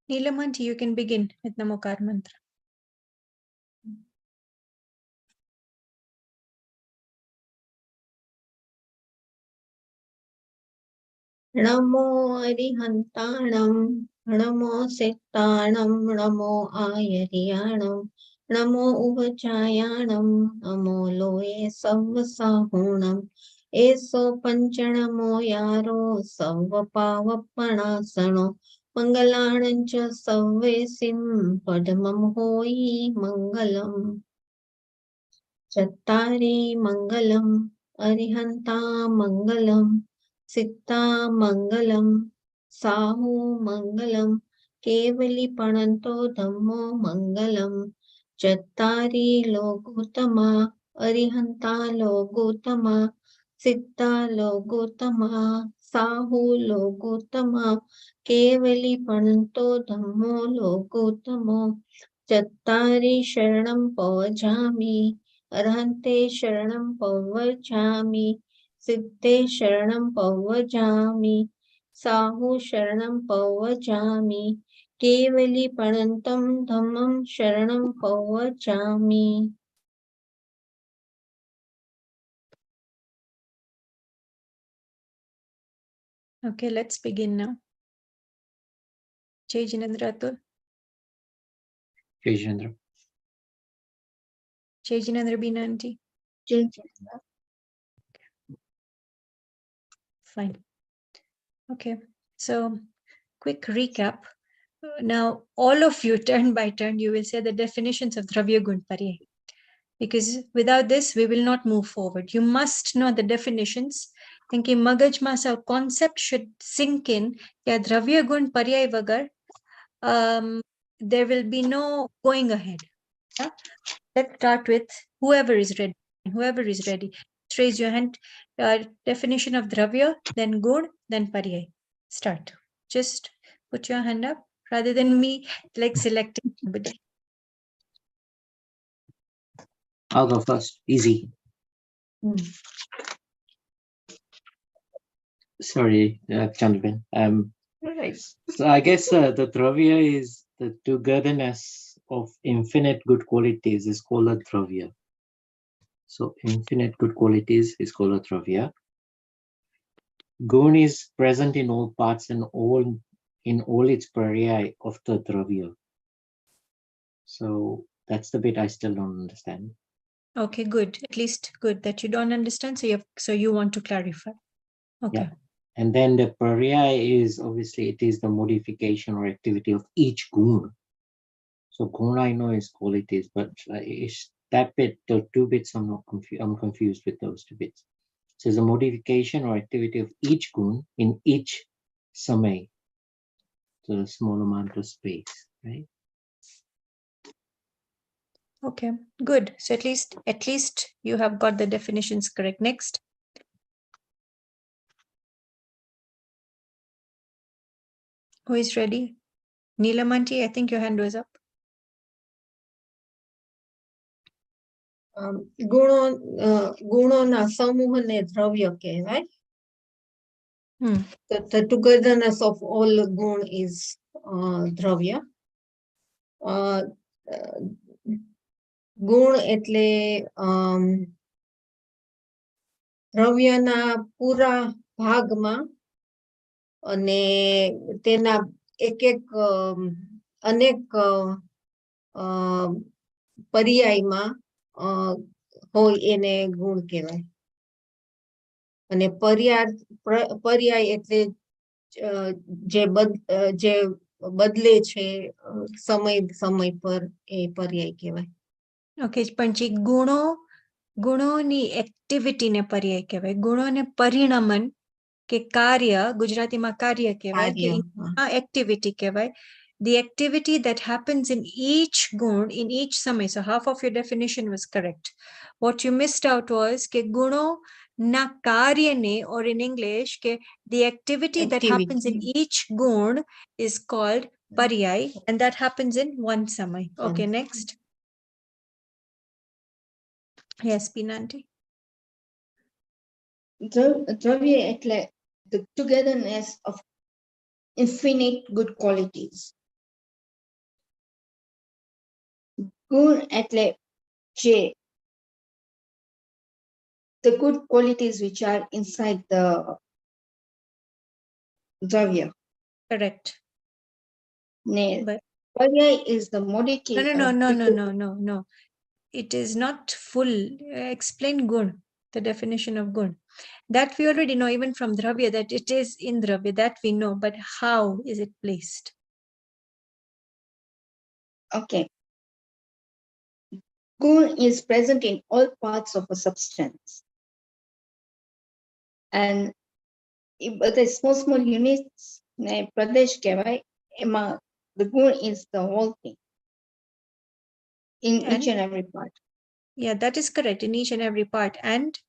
Neelamanti, you can begin with Namokar mantra. Namo Arihantanam, Namo Settanam, Namo Ayariyanam, Namo Uvachayanam, Namo Loe Savvasahunam, Eso Panchanamo Yaro Savvapavapanasano, Mangalanancha Savvesim, Padamam Hoi Mangalam. Chattari Mangalam, Arihanta Mangalam, Sitta Mangalam, Sahu Mangalam, Kevali Pananto Dhammo Mangalam, Chattari Logutama, Arihanta Logutama, Sitta Logutama, Sahu Logutama, Kevali Pananto Dhammo Logutamo, Chattari Sharanam Pavajami, Arhante Sharanam Pavachami, Siddhe Sharanam Pavajami, Sahu Sharanam Pavachami, Kevali Panantam Dhammam Sharanam Pavachami. Okay, let's begin now. Jai Jinendra Atul. Jai Jinendra. Jai Jinendra Beena Aunty. Jai Jinendra. Fine. Okay, so quick recap. Now, all of you, turn by turn, you will say the definitions of Dravya Gun Paryay. Because without this, we will not move forward. You must know the definitions. Thinking Magaj Masa concept should sink in. Yeah, Dravya Gun Paryay Vagar. There will be no going ahead. Yeah? Let's start with whoever is ready. Whoever is ready, just raise your hand. Definition of Dravya, then Gun, then Paryay. Start. Just put your hand up rather than me like selecting somebody. I'll go first. Easy. Sorry, Chandran. So I guess the Dravya is the togetherness of infinite good qualities is called a Dravya. So infinite good qualities is called a Dravya. Gun is present in all parts and in all its paryay of the Dravya. So that's the bit I still don't understand. Okay, good. At least good that you don't understand. So you want to clarify. Okay. Yeah. And then the paryay is obviously it is the modification or activity of each gun. So gun I know is qualities, but is that bit, the two bits I'm not confused. I'm confused with those two bits. So it's a modification or activity of each gun in each samay. So a small amount of space, right? Okay, good. So at least you have got the definitions correct. Next. Who is ready? Neelamanti, I think your hand was up. ગુણોના સમૂહને દ્રવ્ય કહેવાય. The togetherness of all gun is દ્રવ્ય. ગુણ એટલે દ્રવ્યના પૂરા ભાગમાં અને તેના એક અનેક પર્યાયમાં હોય એને ગુણ કહેવાય. અને પર્યાય એટલે જે બદલે છે સમય પર એ પર્યાય કહેવાય. ઓકે, પણ જે ગુણોની એક્ટિવિટીને પર્યાય કહેવાય. ગુણોને પરિણમન કે કાર્ય ગુજરાતીમાં કાર્ય કહેવાય કે એક્ટિવિટી કહેવાય. The activity that happens in each gun, in each samay. So half of your definition was correct. What you missed out was ke guno na karyane, or in English, ke the activity that happens in each gun is called paryay, and that happens in one samay. Okay, next. Yes, Pinanti. Dravya એટલે the togetherness of infinite good qualities. ગુણ એટલે જે the good qualities which are inside the dravya. Correct. Ne But paryay is the modicum. no. It is not full. Explain gun, the definition of gun. That we already know even from dravya that it is in dravya, that we know, but how is it placed? Okay. Gun is present in all parts of a substance. And the small units, pradesh kehvay, the gun is the whole thing in each and every part. Yeah, that is correct, in each and every part. And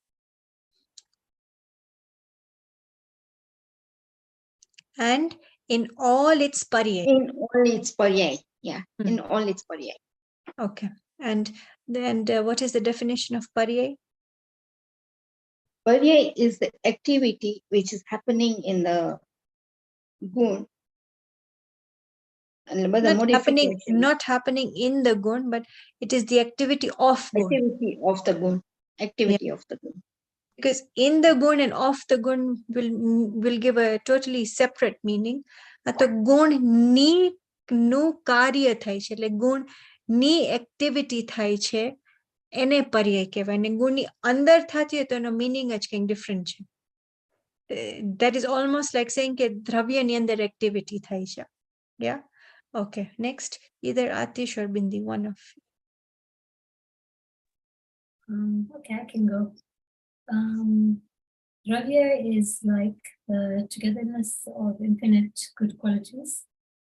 in all its paryay. In all its paryay. Yeah, in all its paryay. Okay. And then what is the definition of paryay? Paryay is the activity which is happening in the gun. Not happening in the gun, but it is the activity of gun. Activity of the gun. Activity of the gun. Because in the gun and off the gun will give a totally separate meaning. તો ગુણ નું કાર્ય થાય છે, એટલે ગુણ ની activity થાય છે, એને પર્યાય કહેવાય. અને ગુણની અંદર થતી હોય તો એનો meaning જ કંઈક different છે. That is almost like saying કે દ્રવ્યની અંદર activity થાય છે. Yeah. Okay. Next, either Atish or Bindi, one of you. Okay, I can go. Dravya is like the togetherness of infinite good qualities.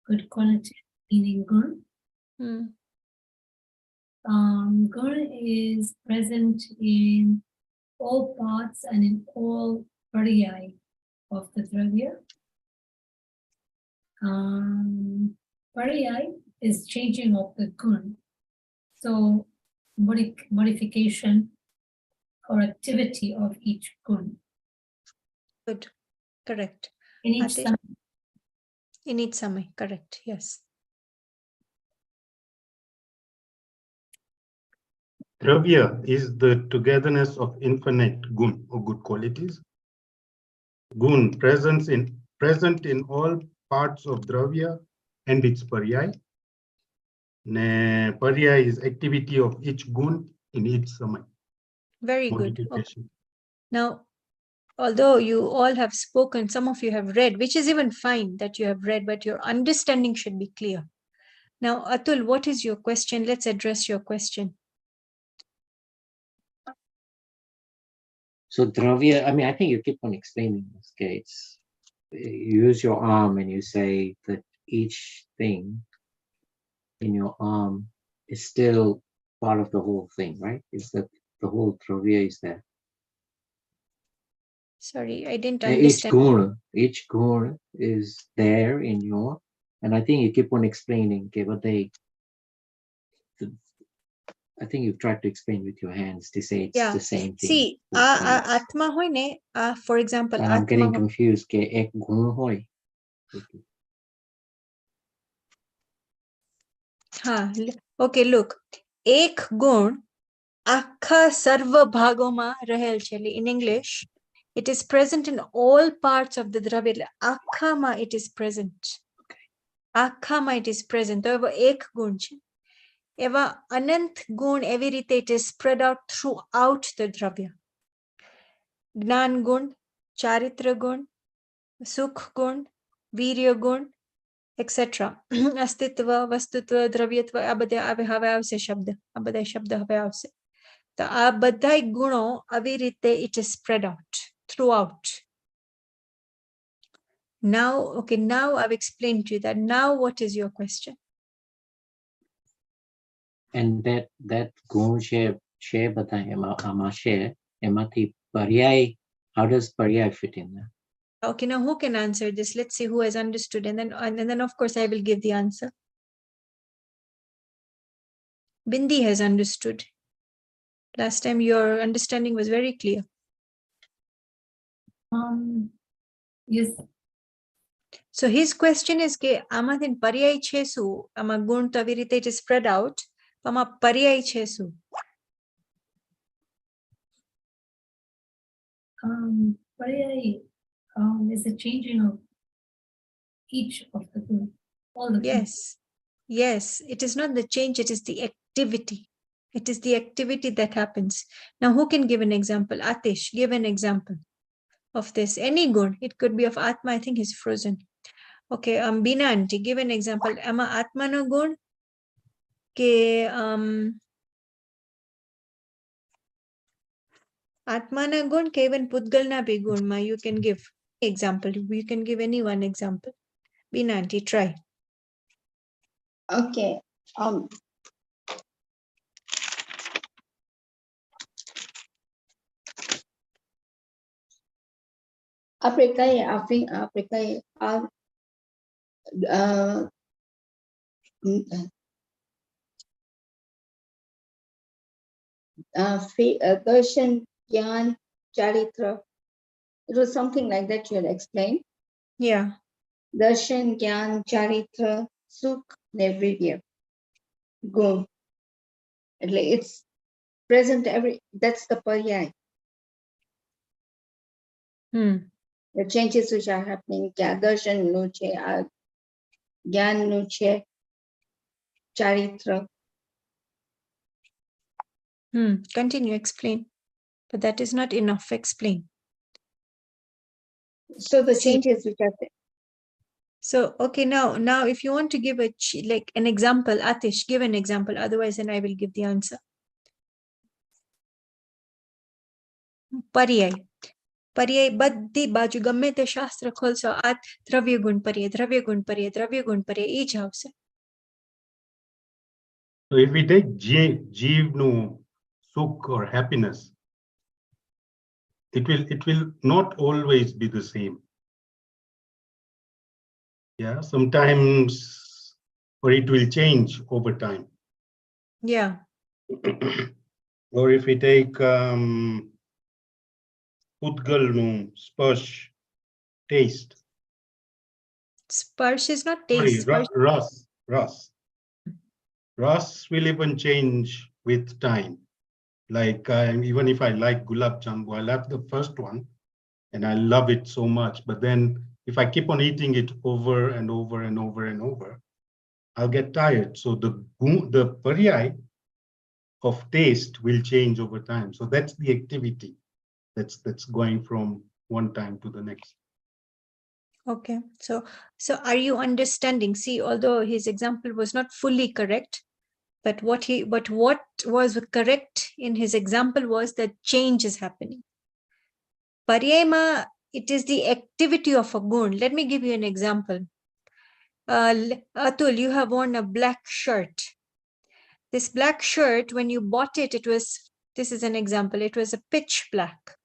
Good quality meaning gun. Gun is present in all parts and in all paryay of the dravya. Paryay is changing of the gun. So modification or activity of each gun. Good. Correct. In each Atish? samay. In each samay. Correct. Yes. Dravya is the togetherness of infinite gun or good qualities. Gun present in all parts of dravya and its paryay. Paryay is activity of each gun in each samay. Very good. Okay. Now, although you all have spoken, some of you have read, which is even fine that you have read, but your understanding should be clear. Now, Atul, what is your question? Let's address your question. So dravya, I mean, I think you keep on explaining this, okay? You use your arm and you say that each thing in your arm is still part of the whole thing, right? Is that the whole dravya is there? Sorry, I didn't understand. Each gun is there in your, and I think you keep on explaining, okay, but I think you've tried to explain with your hands to say it's the same thing. See, atma hoy ne, for example, and I'm getting confused, okay, ek gun hoy. Okay, look, ek gun akha sarva bhagoma rahel છે. In English, it is present in all parts of the dravya. Akhama it is present. Akhama it is present. તો એવો એક ગુણ છે. એવા અનંત ગુણ એવી રીતે it is spread out throughout the dravya. જ્ઞાન ગુણ, ચારિત્ર ગુણ, સુખ ગુણ, વીર્ય ગુણ, etc. અસ્તિત્વ, વસ્તુત્વ, દ્રવ્યત્વ, આ બધા હવે આવશે શબ્દ. આ બધા શબ્દ હવે આવશે. તો આ બધા ગુણો આવી રીતે it is spread out throughout. Now, okay, now I've explained to you that. Now, what is your question? And that gun share bataye ama share emati paryay, how does paryay fit in there? Okay, now who can answer this? Let's see who has understood, and then of course I will give the answer. Bindi has understood. Last time your understanding was very clear. Yes. So his question is ke આમાંથી પર્યાય છે શું? આમાં ગુણ તો આવી રીતે it is spread out, આમાં પર્યાય છે શું? Paryai is a changing of each of the gun. All the gun. Yes. Yes, it is not the change, it is the activity. It is the activity that happens. Now, who can give an example? Atish, give an example of this. Any gun. It could be of Atma. I think he's frozen. Okay, Bina auntie, give an example. Ama Atma no gun? Ke Atma na gun ke even Pudgal na bhi gun ma you can give example. You can give any one example. Bina auntie, try. Okay. આપણે કહીએ દર્શન જ્ઞાન ચારિત્ર. It was something like that you had explained. Yeah. Darshan, Gyan, Charitra, Sukh, Nevirya. Gun. It's present that's the paryay. The changes which are happening. Darshan nu che, Gyan nu che, Charitra. Continue, explain. But that is not enough. Explain. So the See. changes which are So, okay, now if you want to give like an example, Atish, give an example. Otherwise, then I will give the answer. Paryay. Paryay, બધી બાજુ ગમે તે શાસ્ત્ર ખોલશો આ દ્રવ્ય ગુણ પર્યાય, દ્રવ્ય ગુણ પર્યાય, દ્રવ્ય ગુણ પર્યાય ઈ જ આવશે. So if we take Jeev nu Sukh or happiness, it will not always be the same. Yeah, sometimes, or it will change over time. Yeah. Or if we take Pudgal nu Sparsh, taste. Sparsh is not Sorry, taste. Sparsh. Ras. Ras will even change with time. Like even if I like gulab jambu, I'll have the first one and I love it so much. But then if I keep on eating it over and over and over and over, I'll get tired. So the paryay of taste will change over time. So that's the activity that's going from one time to the next. Okay, so are you understanding? See, although his example was not fully correct, but what was correct in his example was that change is happening. Paryay ma, it is the activity of a gun. Let me give you an example. Atul, you have worn a black shirt. This black shirt, when you bought it, this is an example, it was a pitch black.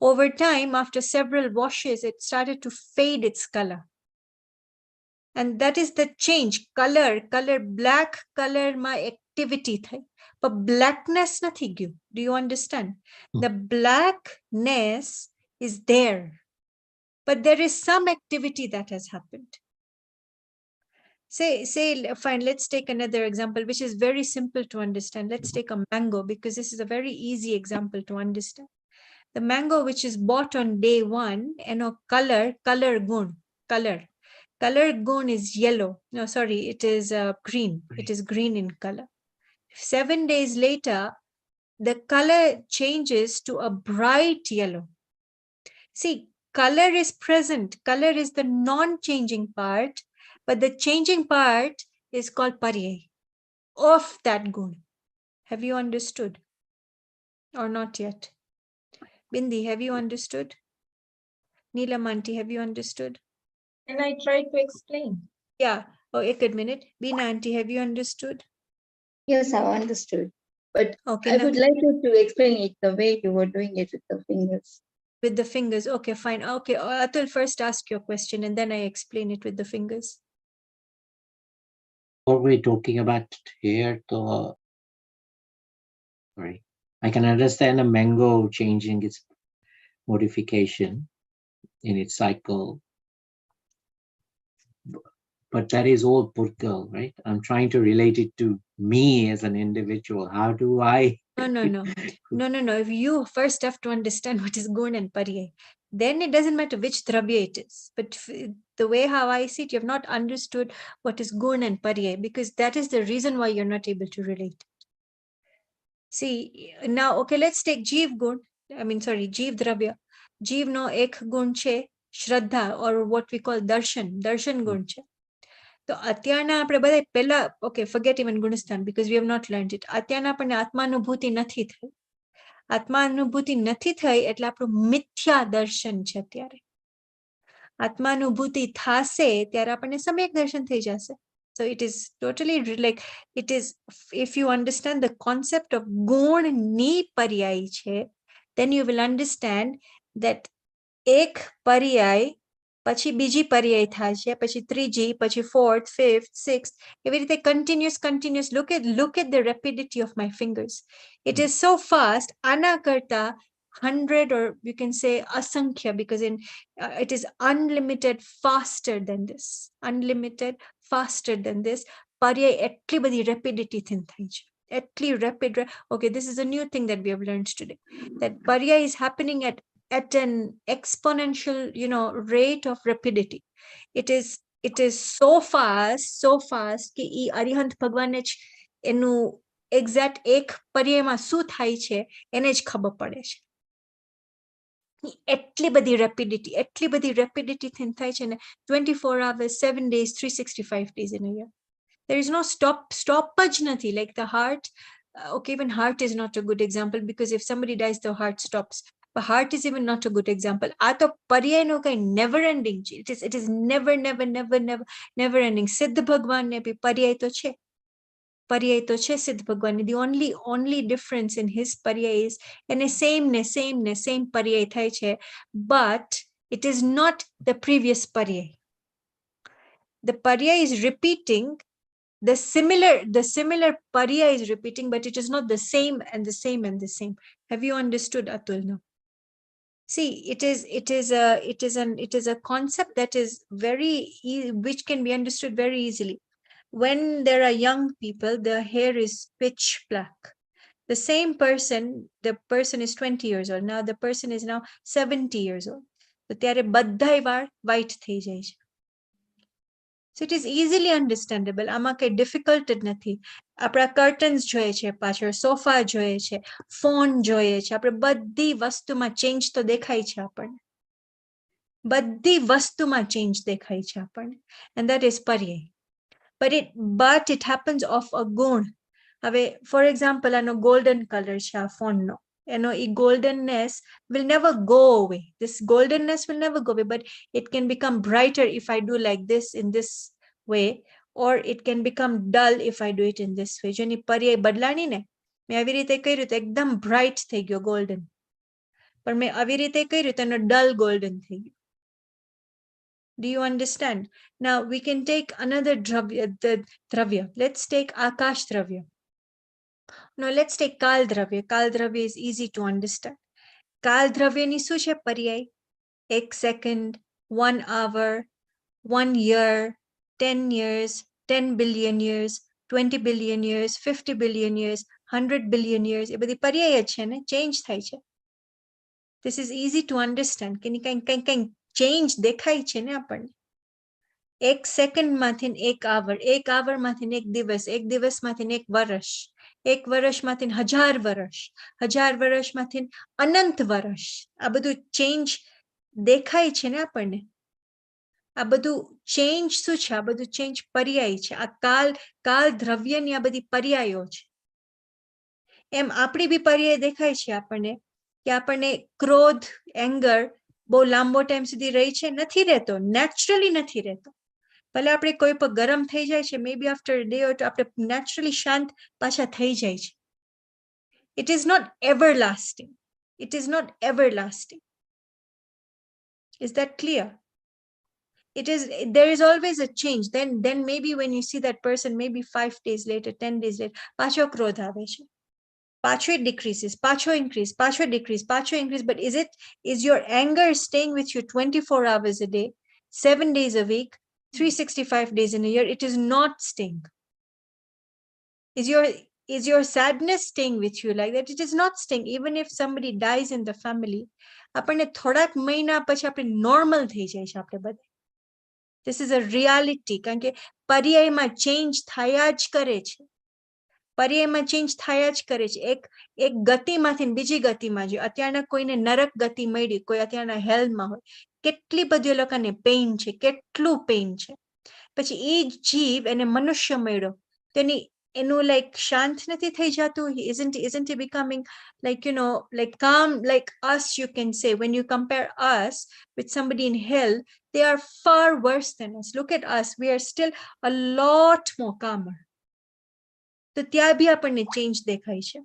Over time, after several washes, it started to fade its color. And that is the change. Color, black color, my activity thai. But blackness nathi gyu. Do you understand? The blackness is there. But there is some activity that has happened. Say, fine, let's take another example, which is very simple to understand. Let's take a mango, because this is a very easy example to understand. The mango which is bought on day one, and color gun, color gun is yellow. No, sorry, it is green. It is green in color. 7 days later, the color changes to a bright yellow. See, color is present. Color is the non-changing part, but the changing part is called paryay of that gun. Have you understood? Or not yet? Bindi, have you understood? Neelamanti, have you understood? And I tried to explain. Yeah. Oh, a minute. Beena auntie, have you understood? Yes, I understood. But Okay. I would like you to explain it the way you were doing it with the fingers. With the fingers. Okay, fine. Okay, Atul, first ask your question and then I explain it with the fingers. What we're talking about here, sorry, I can understand a mango changing its modification in its cycle. But that is all Purgal, right? I'm trying to relate it to me as an individual. How do I? No. If you first have to understand what is gun and parya, then it doesn't matter which dravya it is. But the way how I see it, you have not understood what is gun and parya, because that is the reason why you're not able to relate. See, now, okay, let's take Jeev gun. Jeev dravya. Jeev no ek gun che, Shraddha, or what we call darshan gun che. તો અત્યારના આપણે બધા પહેલા okay forget even ગુણસ્થાન because we have not learned it. અત્યારના આપણને આત્માનુભૂતિ નથી થઈ. આત્માનુભૂતિ નથી થઈ એટલે આપણું મિથ્યા દર્શન છે અત્યારે. આત્માનુભૂતિ થાશે ત્યારે આપણને સમ્યક દર્શન થઈ જશે. So it is totally like, it is, if you understand the concept of ગુણ ની પર્યાય છે, then you will understand that એક પર્યાય પછી બીજી પર્યાય થાય છે, પછી ત્રીજી, પછી fourth, fifth, sixth, એવી રીતે continuous. Look at the rapidity of my fingers. It is so fast. આના કરતા 100, or you can say asankhya, because it is unlimited faster than this. Unlimited faster than this. પર્યાય એટલી બધી rapidity થી થાય છે. એટલી rapid. Okay, this is a new thing that we have learned today. That parya is happening at an exponential, rate of rapidity. It is so fast કે ઈ અરિહંત ભગવાનને જ એનું exact એક પર્યાયમાં શું થાય છે એને જ ખબર પડે છે. એટલી બધી rapidity થી થાય છે ને, 24 hours, 7 days, 365 days in a year. There is no stop જ નથી. Like the heart, okay, even heart is not a good example, because if somebody dies, the heart stops. But heart is even not a good example. આ તો પર્યાયનો કઈ never ending છે. It is never ending. સિદ્ધ ભગવાનને બી પર્યાય તો છે. સિદ્ધ ભગવાનને. The only difference in his પર્યાય is એને same પર્યાય થાય છે, but it is not the previous પર્યાય. The પર્યાય is repeating. The similar parya is repeating, but it is not the same and the same. Have you understood, Atul? No. See, it is a concept that is which can be understood very easily. When there are young people, their hair is pitch black. The same person, the person is 20 years old. Now the person is now 70 years old. So ત્યારે બધાય વાળ white થઈ જાય છે. So it is easily understandable. આમાં કઈ difficult જ નથી. આપણા curtains જોઈએ છે, પાછળ sofa જોઈએ છે, phone જોઈએ છે. આપણે બધી વસ્તુમાં change તો દેખાય છે આપણને. બધી વસ્તુમાં change દેખાય છે આપણને. And that is parya. But it happens of a ગુણ. હવે for example, આનો golden color છે આ phone no. E goldenness will never go away. This goldenness will never go away, but it can become brighter if I do like this, in this way, or it can become dull if I do it in this way. જો ની પર્યાય બદલાણી ને, મેં આવી રીતે કર્યું તો એકદમ bright થઈ ગયો golden. પણ મેં આવી રીતે કર્યું તો એનો dull golden થઈ ગયો. Do you understand? Now we can take another dravya. Let's take Akash dravya. No, let's take Kal dravya. Kal dravya is easy to understand. Kal dravya ni શું છે પર્યાય? 1 second, 1 hour, 1 year, 10 years, 10 billion years, 20 billion years, 50 billion years, 100 billion years. એ બધી પર્યાય જ છે ને, change થાય છે. This is easy to understand. કે કઈ change દેખાય છે ને આપણને. 1 second માથી 1 hour, 1 hour માથી 1 દિવસ, 1 દિવસ માથી 1 વર્ષ, 1 વર્ષ માથી 1000 વર્ષ, 1000 વર્ષ માથી અનંત વર્ષ. આ બધું change દેખાય છે ને આપણને. આ બધું change શું છે? આ બધું change પર્યાય છે. આ કાલ દ્રવ્યની આ બધી પર્યાયો છે. એમ આપણી બી પર્યાય દેખાય છે આપણને, કે આપણને ક્રોધ, એંગર બહુ લાંબો ટાઈમ સુધી રહી છે? નથી રહેતો, નેચરલી નથી રહેતો. ભલે આપણે કોઈ પર ગરમ થઈ જાય છે, maybe after a day or two આપણે naturally શાંત પાછા થઈ જાય છે. It is not everlasting. It is not everlasting. Is that clear? There is always a change. Then maybe when you see that person, maybe 5 days later, 10 days later, પાછો ક્રોધ આવે છે. પાછો it decreases, પાછો increase, પાછો decrease, પાછો increase. But is your anger staying with you 24 hours a day, 7 days a week, 365 days in a year, it is not staying. Is your sadness staying with you like that? It is not staying. Even if somebody dies in the family, આપણને થોડાક મહિના પછી આપણે normal થઈ જાય છે આપણે બધા. This is a reality. કારણ કે પર્યાયમાં change થયા જ કરે છે. પર્યાયમાં change થયા જ કરે છે. એક ગતિમાંથી બીજી ગતિમાં જો અત્યારના કોઈને નરક ગતિ મળી, કોઈ અત્યારના હેલમાં હોય, કેટલી બધી એ લોકોને પેઇન છે, કેટલું પેઇન છે. પછી એ જીવ એને મનુષ્ય મળ્યો, તેની એનું like શાંત નથી થઈ જાતું? Isn't he becoming like, you know, like calm, like us, you can say. When you compare us with somebody in hell, they are far worse than us. Look at us, we are still a lot more calmer. તો ત્યાં બી આપણને change દેખાય છે.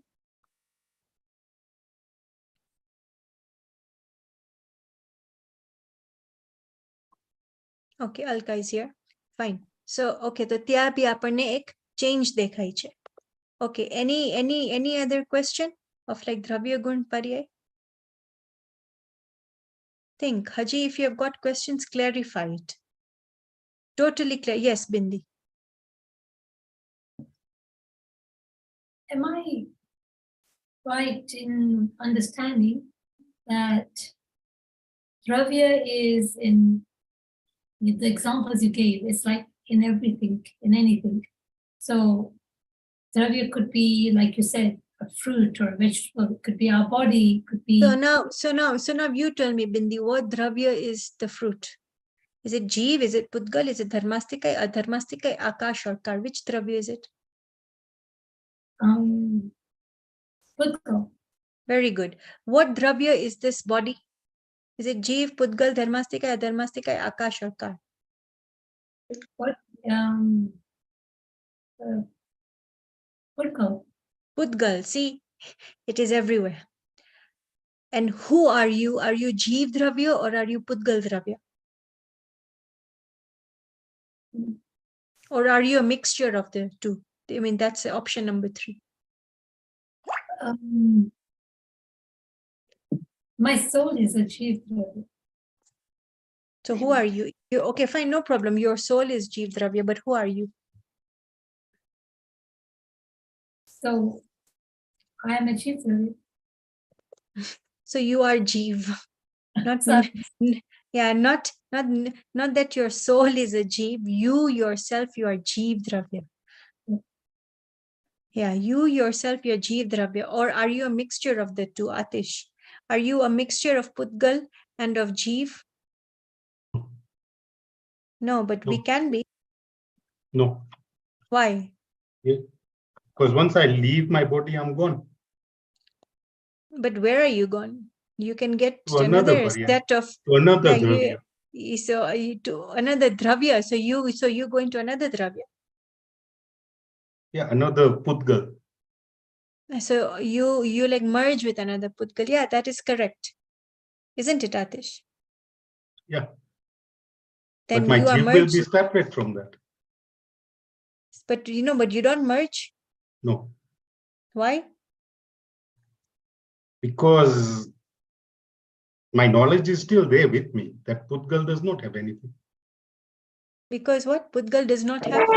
Okay, Alka is here. Fine. So, okay, તો ત્યાં બી આપણને એક change દેખાય છે. Okay, any other question of like Dravya Gun Paryay? Think, Haji, if you have got questions, clarify it. Totally clear. Yes, Bindi. Am I right in understanding that Dravya is in the examples you gave, it's like in everything, in anything. So Dravya could be, like you said, a fruit or a vegetable, it could be our body, it could be So now you tell me, Bindi, what Dravya is the fruit? Is it Jeev? Is it Pudgal? Is it Dharmastikai, Adharmastikai, Akash or Kar? Which Dravya is it? Pudgal. Very good. What Dravya is this body? Is it Jeev, Pudgal, Dharmastikai, Adharmastikai, Akash or Kar? Pudgal. Pudgal, see, it is everywhere. And who are you? Are you Jeev Dravya or are you Pudgal Dravya? Or are you a mixture of the two? I mean, that's option number 3. My soul is a Jeev Dravya. So who are you? Okay, fine, no problem. Your soul is Jeev Dravya, but who are you? So I am a Jeev Dravya. So you are Jeev. Not yeah, not that your soul is a Jeev. You yourself, you are Jeev Dravya. Yeah, you yourself, you're Jeev Dravya. Or are you a mixture of the two, Atish? Are you a mixture of Pudgal and of Jeev? No, but we No. can be. No, Why? because once I leave my body, I'm gone. But where are you gone? You can get To another another Parya. set of To another yeah, Dravya. so to another Dravya. So you go into another Dravya. Yeah, another Pudgal. So you like merge with another Pudgal. Yeah, that is correct. Isn't it, Atish? Yeah. Then But my you are Jeev will merged. be separate from that. But but you don't merge. No, Why? because my knowledge is still there with me. That Pudgal does not have anything. Because what? Pudgal does not have.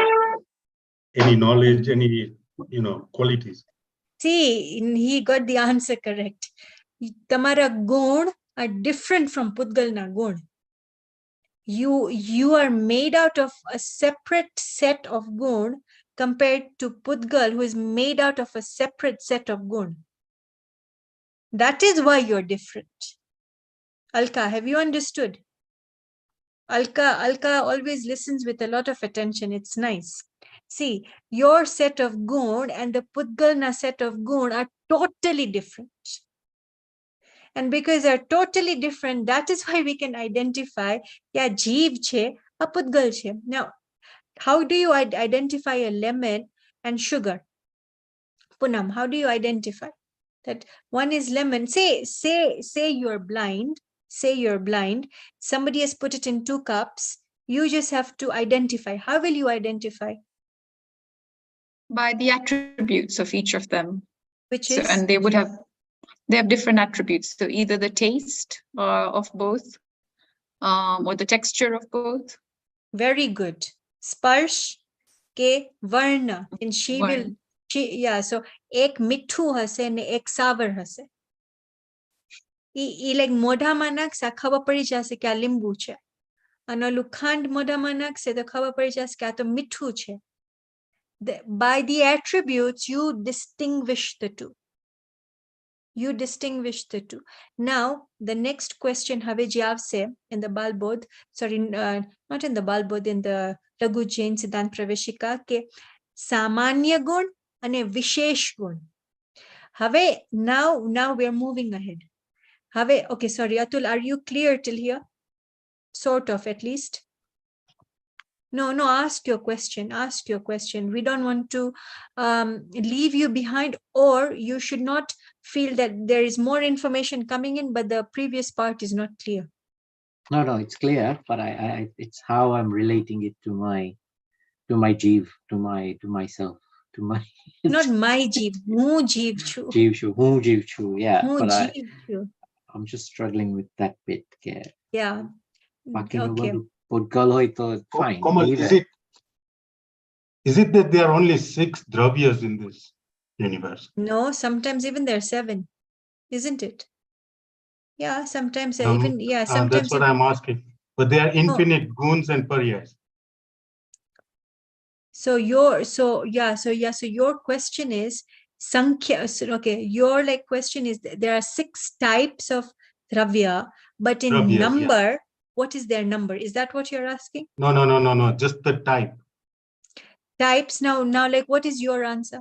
Any knowledge, any, qualities. See, he got the answer correct. Tamara gun are different from Pudgal na gun. You are made out of a separate set of gun compared to Pudgal, who is made out of a separate set of gun. That is why you're different. Alka, have you understood? Alka always listens with a lot of attention. It's nice. See, your set of gun and the Pudgalna set of gun are totally different. And because they're totally different, that is why we can identify, yeah, Jeev che, a Pudgal che. Now, how do you identify a lemon and sugar? Poonam, how do you identify that one is lemon? Say you're blind. Say you're blind. Somebody has put it in 2 cups. You just have to identify. How will you identify? By the attributes of each of them. Which So, is? and they have different attributes. So either the taste of both, or the texture of both. Very good. Sparsh કે વર્ણ. And she will, yeah, so એક મીઠું હશે ને એક સાવર હશે. ઈ like મોઢામાં નાખશે આ ખબર પડી જશે કે આ લીંબુ છે. અને ઓલું ખાંડ મોઢામાં નાખશે તો ખબર પડી જશે કે આ તો મીઠું છે. By the attributes, you distinguish the two. You distinguish the two. Now, the next question, have je avse in the Balbodh, sorry, not in the Balbodh, in the Laghu Jain Siddhant Praveshika, ke samanya gun ane vishesh gun. Have now we are moving ahead. Have, okay, sorry, Atul, are you clear till here? Sort of, at least. No, ask your question. We don't want to leave you behind, or you should not feel that there is more information coming in, but the previous part is not clear. No, it's clear, but it's how I'm relating it to my jeev, to myself, to my Not my jeev, mu jeev chu. jeev chu, yeah. Mu But jeev chu. I'm just struggling with that bit. Yeah. Okay. Pudgal hoy to fine. Komal, either. is it that there are only 6 dravyas in this universe? No, sometimes even there are 7, isn't it? Yeah, sometimes even, yeah, That's sometimes. what I'm asking. But they are infinite guns and paryas. So your question is Sankhya. Okay, your like question is there are 6 types of dravya, but in Dravyas, yeah. number, what is their number? Is that what you're asking? No, just the type. Types now, like what is your answer?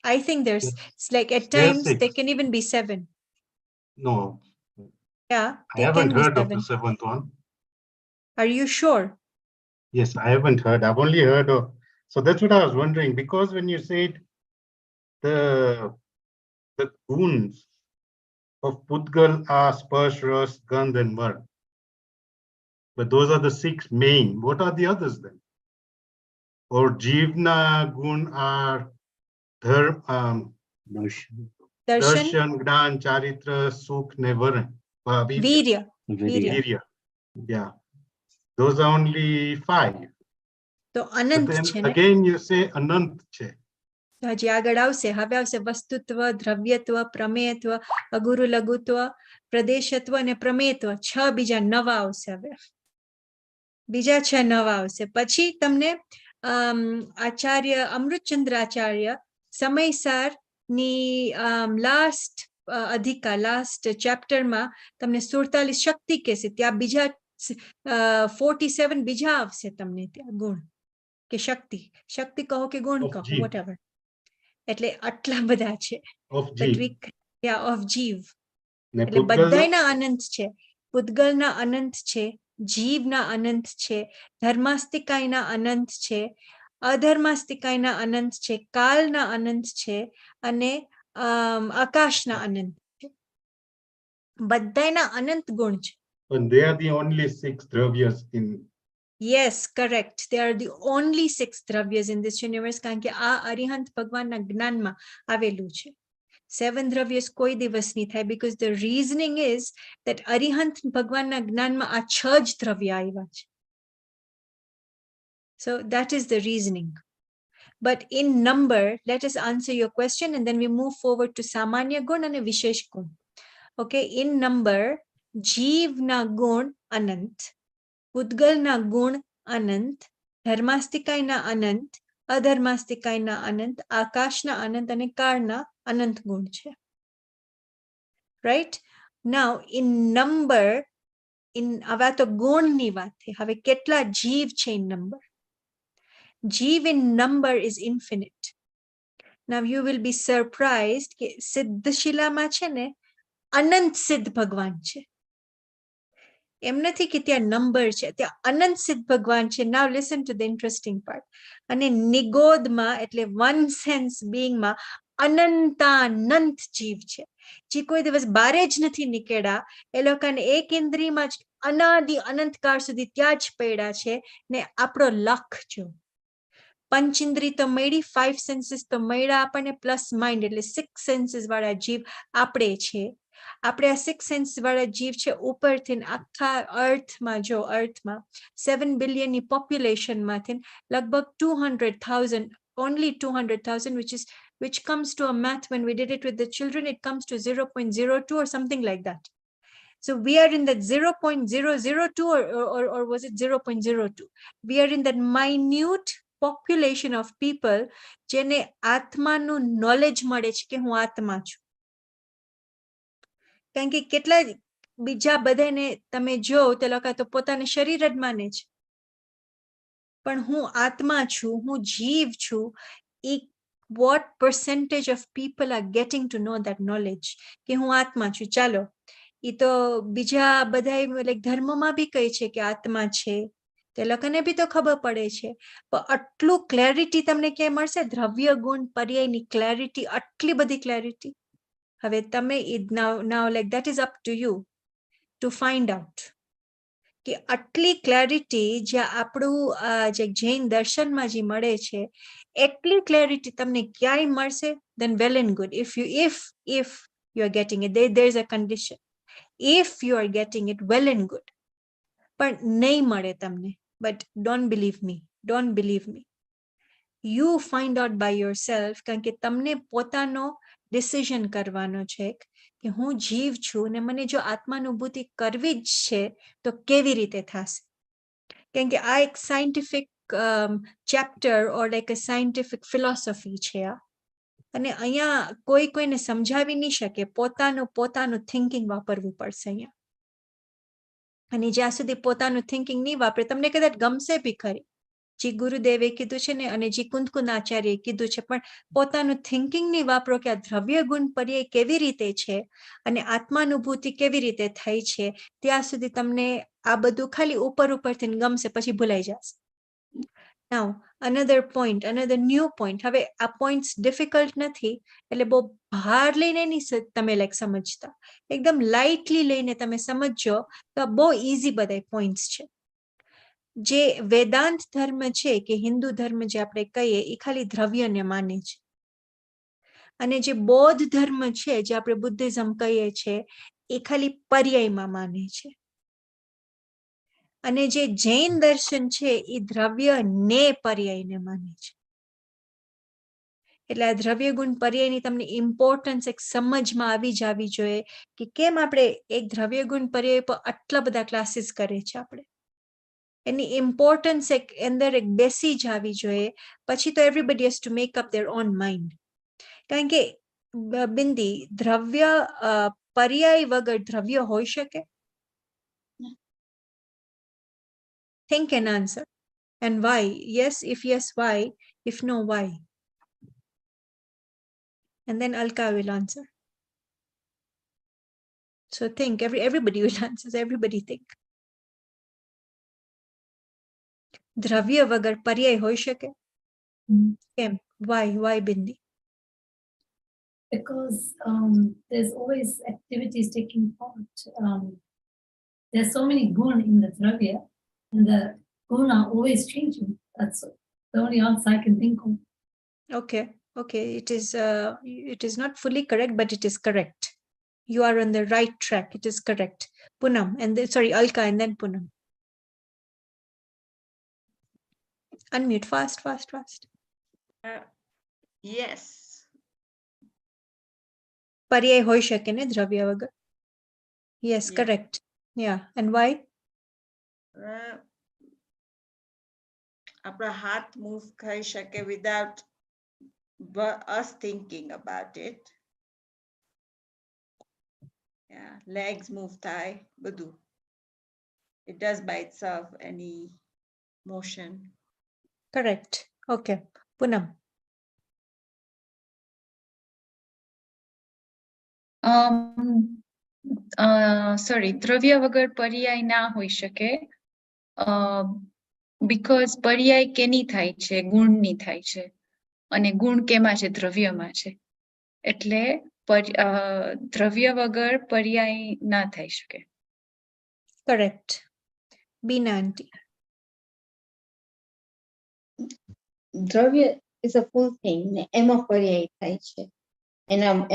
I think there's it's like at There are times 6. they can even be 7. No, Yeah, I they haven't can be heard of 7. the 7th one. Are you sure? Yes, I haven't heard. I've only heard of. So that's what I was wondering, because when you said the guns of Pudgal are Sparsh, Ras, Gandh, and Varn, but those are the 6 main. What are the others then? Or Jivna gun are Darshan. Darshan, Darshan, Gnan, Charitra, Sukh, Nevaran, Virya. Virya. Yeah, those are only 5. So But Anant then છે ને? again you say Anant che. તો હજી આગળ આવશે. હવે આવશે વસ્તુત્વ, દ્રવ્યત્વ, પ્રમેયત્વ, અગુરુ લઘુત્વ, પ્રદેશત્વ અને પ્રમેયત્વ. 6 બીજા નવા આવશે. હવે બીજા 6 નવા આવશે. પછી તમને આચાર્ય અમૃતચંદ્ર આચાર્ય સમયસાર ની લાસ્ટ અધિકા લાસ્ટ ચેપ્ટરમાં તમને 47 શક્તિ કહેશે. ત્યાં બીજા 47 બીજા આવશે તમને ત્યાં ગુણ કે શક્તિ કહો કે ગુણ Of કહો, jeev. whatever. એટલે આટલા બધા છે. Of But Jeev. of જીવ. Ne એટલે Pudgal na- બધાયના અનંત છે. પુદ્ગલના અનંત છે, જીવના અનંત છે, ધર્માસ્તિકાયના અનંત છે, અધર્માસ્તિકાયના અનંત છે, કાલના અનંત છે અને આકાશના અનંત છે. બધાયના અનંત ગુણ છે. And they are the only 6 dravyas in. Yes, correct. They are the only 6 dravyas in this universe. કારણ કે આ અરિહંત ભગવાનના જ્ઞાનમાં આવેલું છે. 7 dravyas કોઈ દિવસ નહીં થાય, because the reasoning is that Arihant ભગવાનના જ્ઞાનમાં આ 6 જ દ્રવ્ય આવ્યા છે. So that is the reasoning. But in number, let us answer your question and then we move forward to Samanya Gun and Vishesh Gun. Okay, in number, Jeevna Gun Anant, Pudgalna Gun Anant, Dharmastikayna Anant, Adharmastikayna Anant, Akashna Anant and Karna Anant Gun છે. Right? Now, in number, હવે તો ગુણની વાત થઈ. હવે કેટલા જીવ છે in number? Jeev in number is infinite. Now you will be surprised કે સિદ્ધશિલામાં છે ને અનંત સિદ્ધ ભગવાન છે. એમ નથી કે ત્યાં નંબર છે, ત્યાં અનંત સિદ્ધ ભગવાન છે. Now listen to the interesting part. અને નિગોદમાં એટલે one sense being માં અનંતાનંત જીવ છે, જે કોઈ દિવસ બારે જ નથી નીકળ્યા. એ લોકોને એક ઇન્દ્રિયમાં જ અનાદિ અનંતકાળ સુધી ત્યાં જ પડ્યા છે ને. આપણો લખ જો પંચેન્દ્રિય તો મળી, 5 senses તો મળ્યા આપણને, પ્લસ માઇન્ડ એટલે 6 senses વાળા જીવ આપણે છે. આપણે આ 6 સેન્સ વાળા જીવ છે ઉપરથી આખા અર્થમાં જો અર્થમાં 7 બિલિયનની પોપ્યુલેશનમાંથી લગભગ 200,000 only 200,000 which comes to a math when we did it with the children it comes to 0.02 or something like that. So we are in that 0.002 or was it 0.02? We are in that minute population of people જેને આત્માનું knowledge મળે છે કે હું આત્મા છું. કારણ કે કેટલા બીજા બધાને તમે જો તે લોકો તો પોતાને શરીર જ માને છે. પણ હું આત્મા છું, હું જીવ છું. What percentage of people are getting to know that knowledge? કે હું આત્મા છું. ચાલો એ તો બીજા બધા લાઈક ધર્મમાં બી કહે છે કે આત્મા છે. તે લોકોને બી તો ખબર પડે છે. પણ આટલું ક્લેરિટી તમને ક્યાંય મળશે? દ્રવ્ય ગુણ પર્યાયની ક્લેરિટી, આટલી બધી ક્લેરિટી. હવે તમે now like that is up to you to find out કે આટલી ક્લેરિટી જે આપણું જે જૈન દર્શનમાં જે મળે છે એટલી ક્લેરિટી તમને ક્યાંય મળશે? then well and good. If you are getting it, there is a condition. If you are getting it, well and good. પણ નહીં મળે તમને. But don't believe me. You find out by yourself કારણ કે તમને પોતાનો ડિસિઝન કરવાનો છે કે હું જીવ છું ને મને જો આત્માનુભૂતિ કરવી જ છે તો કેવી રીતે થશે? કેમ કે આ એક સાયન્ટિફિક ચેપ્ટર ઓર લાઈક અ સાયન્ટિફિક ફિલોસોફી છે આ. અને અહીંયા કોઈને સમજાવી નહીં શકે. પોતાનું થિંકિંગ વાપરવું પડશે અહીંયા. અને જ્યાં સુધી પોતાનું થિંકિંગ નહીં વાપરે તમને કદાચ ગમશે બી ખરી જે ગુરુદેવે કીધું છે ને અને જે કુંદકુંદ આચાર્યએ કીધું છે પણ પોતાનું થિંકિંગ નહીં વાપરો કે આ દ્રવ્ય ગુણ પર્યાય કેવી રીતે છે અને આત્માનુભૂતિ કેવી રીતે થઈ છે ત્યાં સુધી તમને આ બધું ખાલી ઉપરથી ગમશે પછી ભૂલાઈ જશે. Now another new point. હવે આ પોઈન્ટ્સ ડિફિકલ્ટ નથી એટલે બહુ ભાર લઈને નહીં તમે લાઈક સમજતા. એકદમ લાઇટલી લઈને તમે સમજો તો બહુ ઈઝી બધા પોઈન્ટ્સ છે. જે વેદાંત ધર્મ છે કે હિન્દુ ધર્મ જે આપણે કહીએ એ ખાલી દ્રવ્યને માને છે. અને જે બૌદ્ધ ધર્મ છે જે આપણે બુદ્ધિઝમ કહીએ છીએ એ ખાલી પર્યાયમાં માને છે. અને જે જૈન દર્શન છે એ દ્રવ્યને પર્યાયને માને છે. એટલે આ દ્રવ્ય ગુણ પર્યાયની તમને ઇમ્પોર્ટન્સ એક સમજમાં આવી જવી જોઈએ કે કેમ આપણે એક દ્રવ્ય ગુણ પર્યાય પર આટલા બધા ક્લાસીસ કરે છે આપણે. એની ઇમ્પોર્ટન્સ એક અંદર એક બેસી જવી જોઈએ. પછી તો everybody has to make up there on mind. કારણ કે બિંદી દ્રવ્ય પર્યાય વગર દ્રવ્ય હોઈ શકે? Think and answer. And why? Yes, if yes, why? If no, why? And then Alka will answer. So think, everybody will answer. So everybody think. દ્રવ્ય વગર પર્યાય હોઈ શકે? કેમ? Why Bindi? Because there's always activities taking part. There's so many gun in the dravya, and the gun are always changing. That's the only answer I can think of. Okay. It is not fully correct, but it is correct. You are on the right track. It is correct. Poonam, and then, sorry, Alka, and then Poonam. Unmute fast. Yes. પર્યાય હોઈ શકે ને દ્રવ્ય વગર? Yes, Yeah. correct. Yeah, and why? આપણા હાથ move થઈ શકે without us thinking about it. Yeah, legs move થાય બધું. It does by itself any motion. Correct. Okay. Poonam. Sorry, દ્રવ્ય વગર પર્યાય ના હોઈ શકે. Because પર્યાય કેની થાય છે? ગુણની થાય છે. અને ગુણ કેમાં છે? દ્રવ્યમાં છે. એટલે દ્રવ્ય વગર પર્યાય ના થઈ શકે. Correct. Beena aunty. દ્રવ્ય is a full thing ને એમાં પર્યાય થાય છે.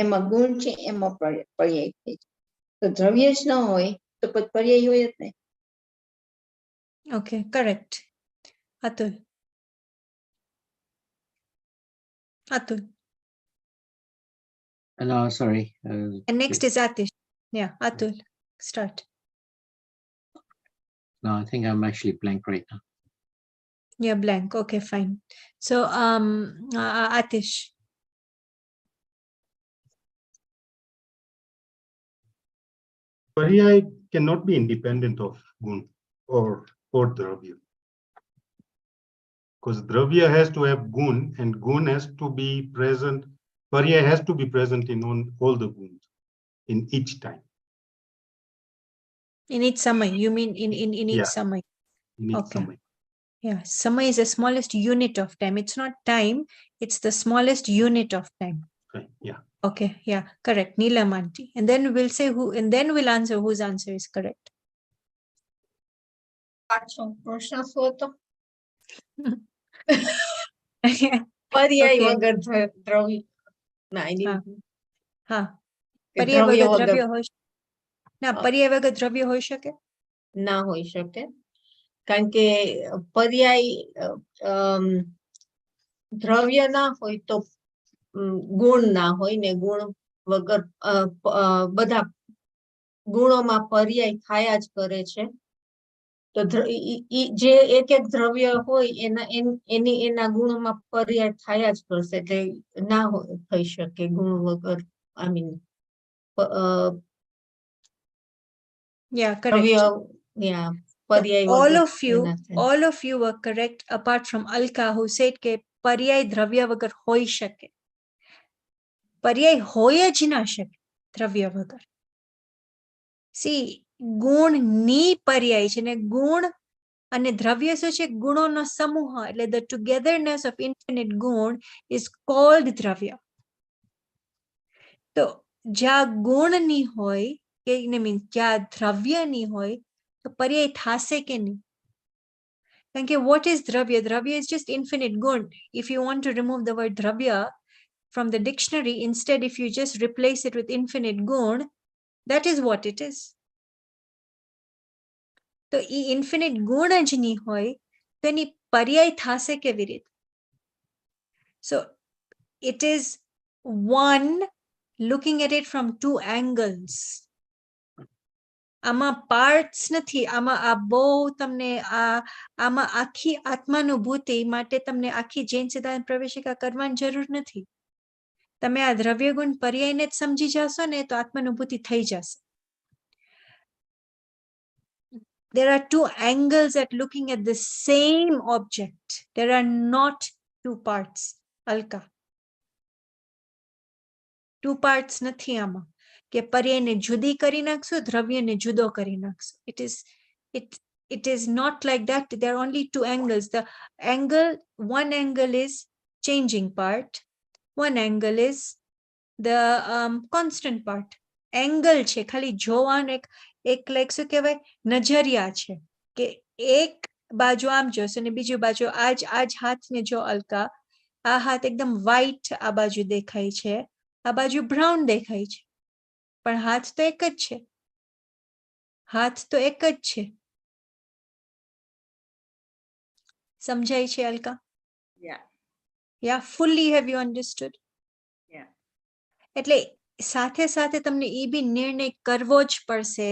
એમાં ગુણ છે એમાં પર્યાય થાય છે. તો દ્રવ્ય જ ન હોય તો પછી પર્યાય હોય જ નહીં. Okay, correct. Atul. Atul. No, sorry. And next is Atish. Yeah, Atul. Start. No, I think I'm actually blank right now. Yeah, blank. Okay, fine. So, Atish. Paryay cannot be independent of gun or dravya. Because dravya has to have gun and gun has to be present. Paryay has to be present in all the guns in each time. In each samay. You mean in each Yeah. samay? In each Okay. samay. Yeah, samay is the smallest unit of time. It's not time. It's the smallest unit of time. Okay, yeah. Okay, yeah, correct. Neelam aunty. And then we'll say who, and then we'll answer whose answer is correct. પાછો પ્રશ્ન શું હતો? Okay. પર્યાય વગર દ્રવ્ય ના હા, કે પર્યાય દ્રવ્ય વગર વગર દ્રવ્ય હોય ના પર્યાય વગર દ્રવ્ય હોઈ શકે? ના હોઈ શકે. કારણ કે પર્યાય દ્રવ્ય ના હોય તો ગુણ ના હોય ને ગુણ વગર બધા ગુણોમાં પર્યાય થયા જ કરે છે. તો જે એક એક દ્રવ્ય હોય એના ગુણોમાં પર્યાય થયા જ કરશે એટલે ના થઈ શકે ગુણ વગર. I mean, Yeah, correct. દ્રવ્ય yeah, પર્યાય all વગર of you, ના થાય. all of you were correct apart from Alka who said કે પર્યાય દ્રવ્ય વગર હોઈ શકે. પર્યાય હોય જ ના શકે દ્રવ્ય વગર. See, ગુણ ની પર્યાય છે ને ગુણ અને દ્રવ્ય શું છે? ગુણોનો સમૂહ. એટલે the togetherness of infinite ગુણ is called દ્રવ્ય. તો જ્યાં ગુણ ની હોય કે મીન્સ જ્યાં દ્રવ્ય ની હોય તો પર્યાય થાશે કે નહીં? કારણ કે what is દ્રવ્ય? દ્રવ્ય is just infinite ગુણ. If you want to remove the word દ્રવ્ય from the dictionary, instead if you just replace it with infinite ગુણ, that is what it is. તો ઈ infinite ગુણ જ ની હોય તો એની પર્યાય થાશે કેવી રીતે? So it is one looking at it from two angles. આમાં parts નથી. આ બહુ તમને આમાં આખી આત્માનુભૂતિ માટે તમને આખી જૈન સિદ્ધાંત પ્રવેશિકા કરવાની જરૂર નથી. તમે આ દ્રવ્ય ગુણ પર્યાયને જ સમજી જશો ને તો આત્માનુભૂતિ થઈ જશે. There are two angles at looking at the same object. There are not two parts. Alka. Two parts નથી આમાં કે પર્યાયને જુદી કરી નાખશો, દ્રવ્યને જુદો કરી નાખશો. It is not like that. There are only two angles. The angle, one angle is changing part. One angle is the constant part. Angle છે ખાલી જોવાનું એક like શું કહેવાય નજરિયા છે કે એક બાજુ આમ જોશો ને બીજુ બાજુ આજ હાથને જો અલકા, આ હાથ એકદમ white આ બાજુ દેખાય છે, આ બાજુ brown દેખાય છે, પણ હાથ તો એક જ છે. હાથ તો એક જ છે. સમજાય છે Alka? Yeah. Yeah, fully have you understood? Yeah. એટલે સાથે સાથે તમને એ બી નિર્ણય કરવો જ પડશે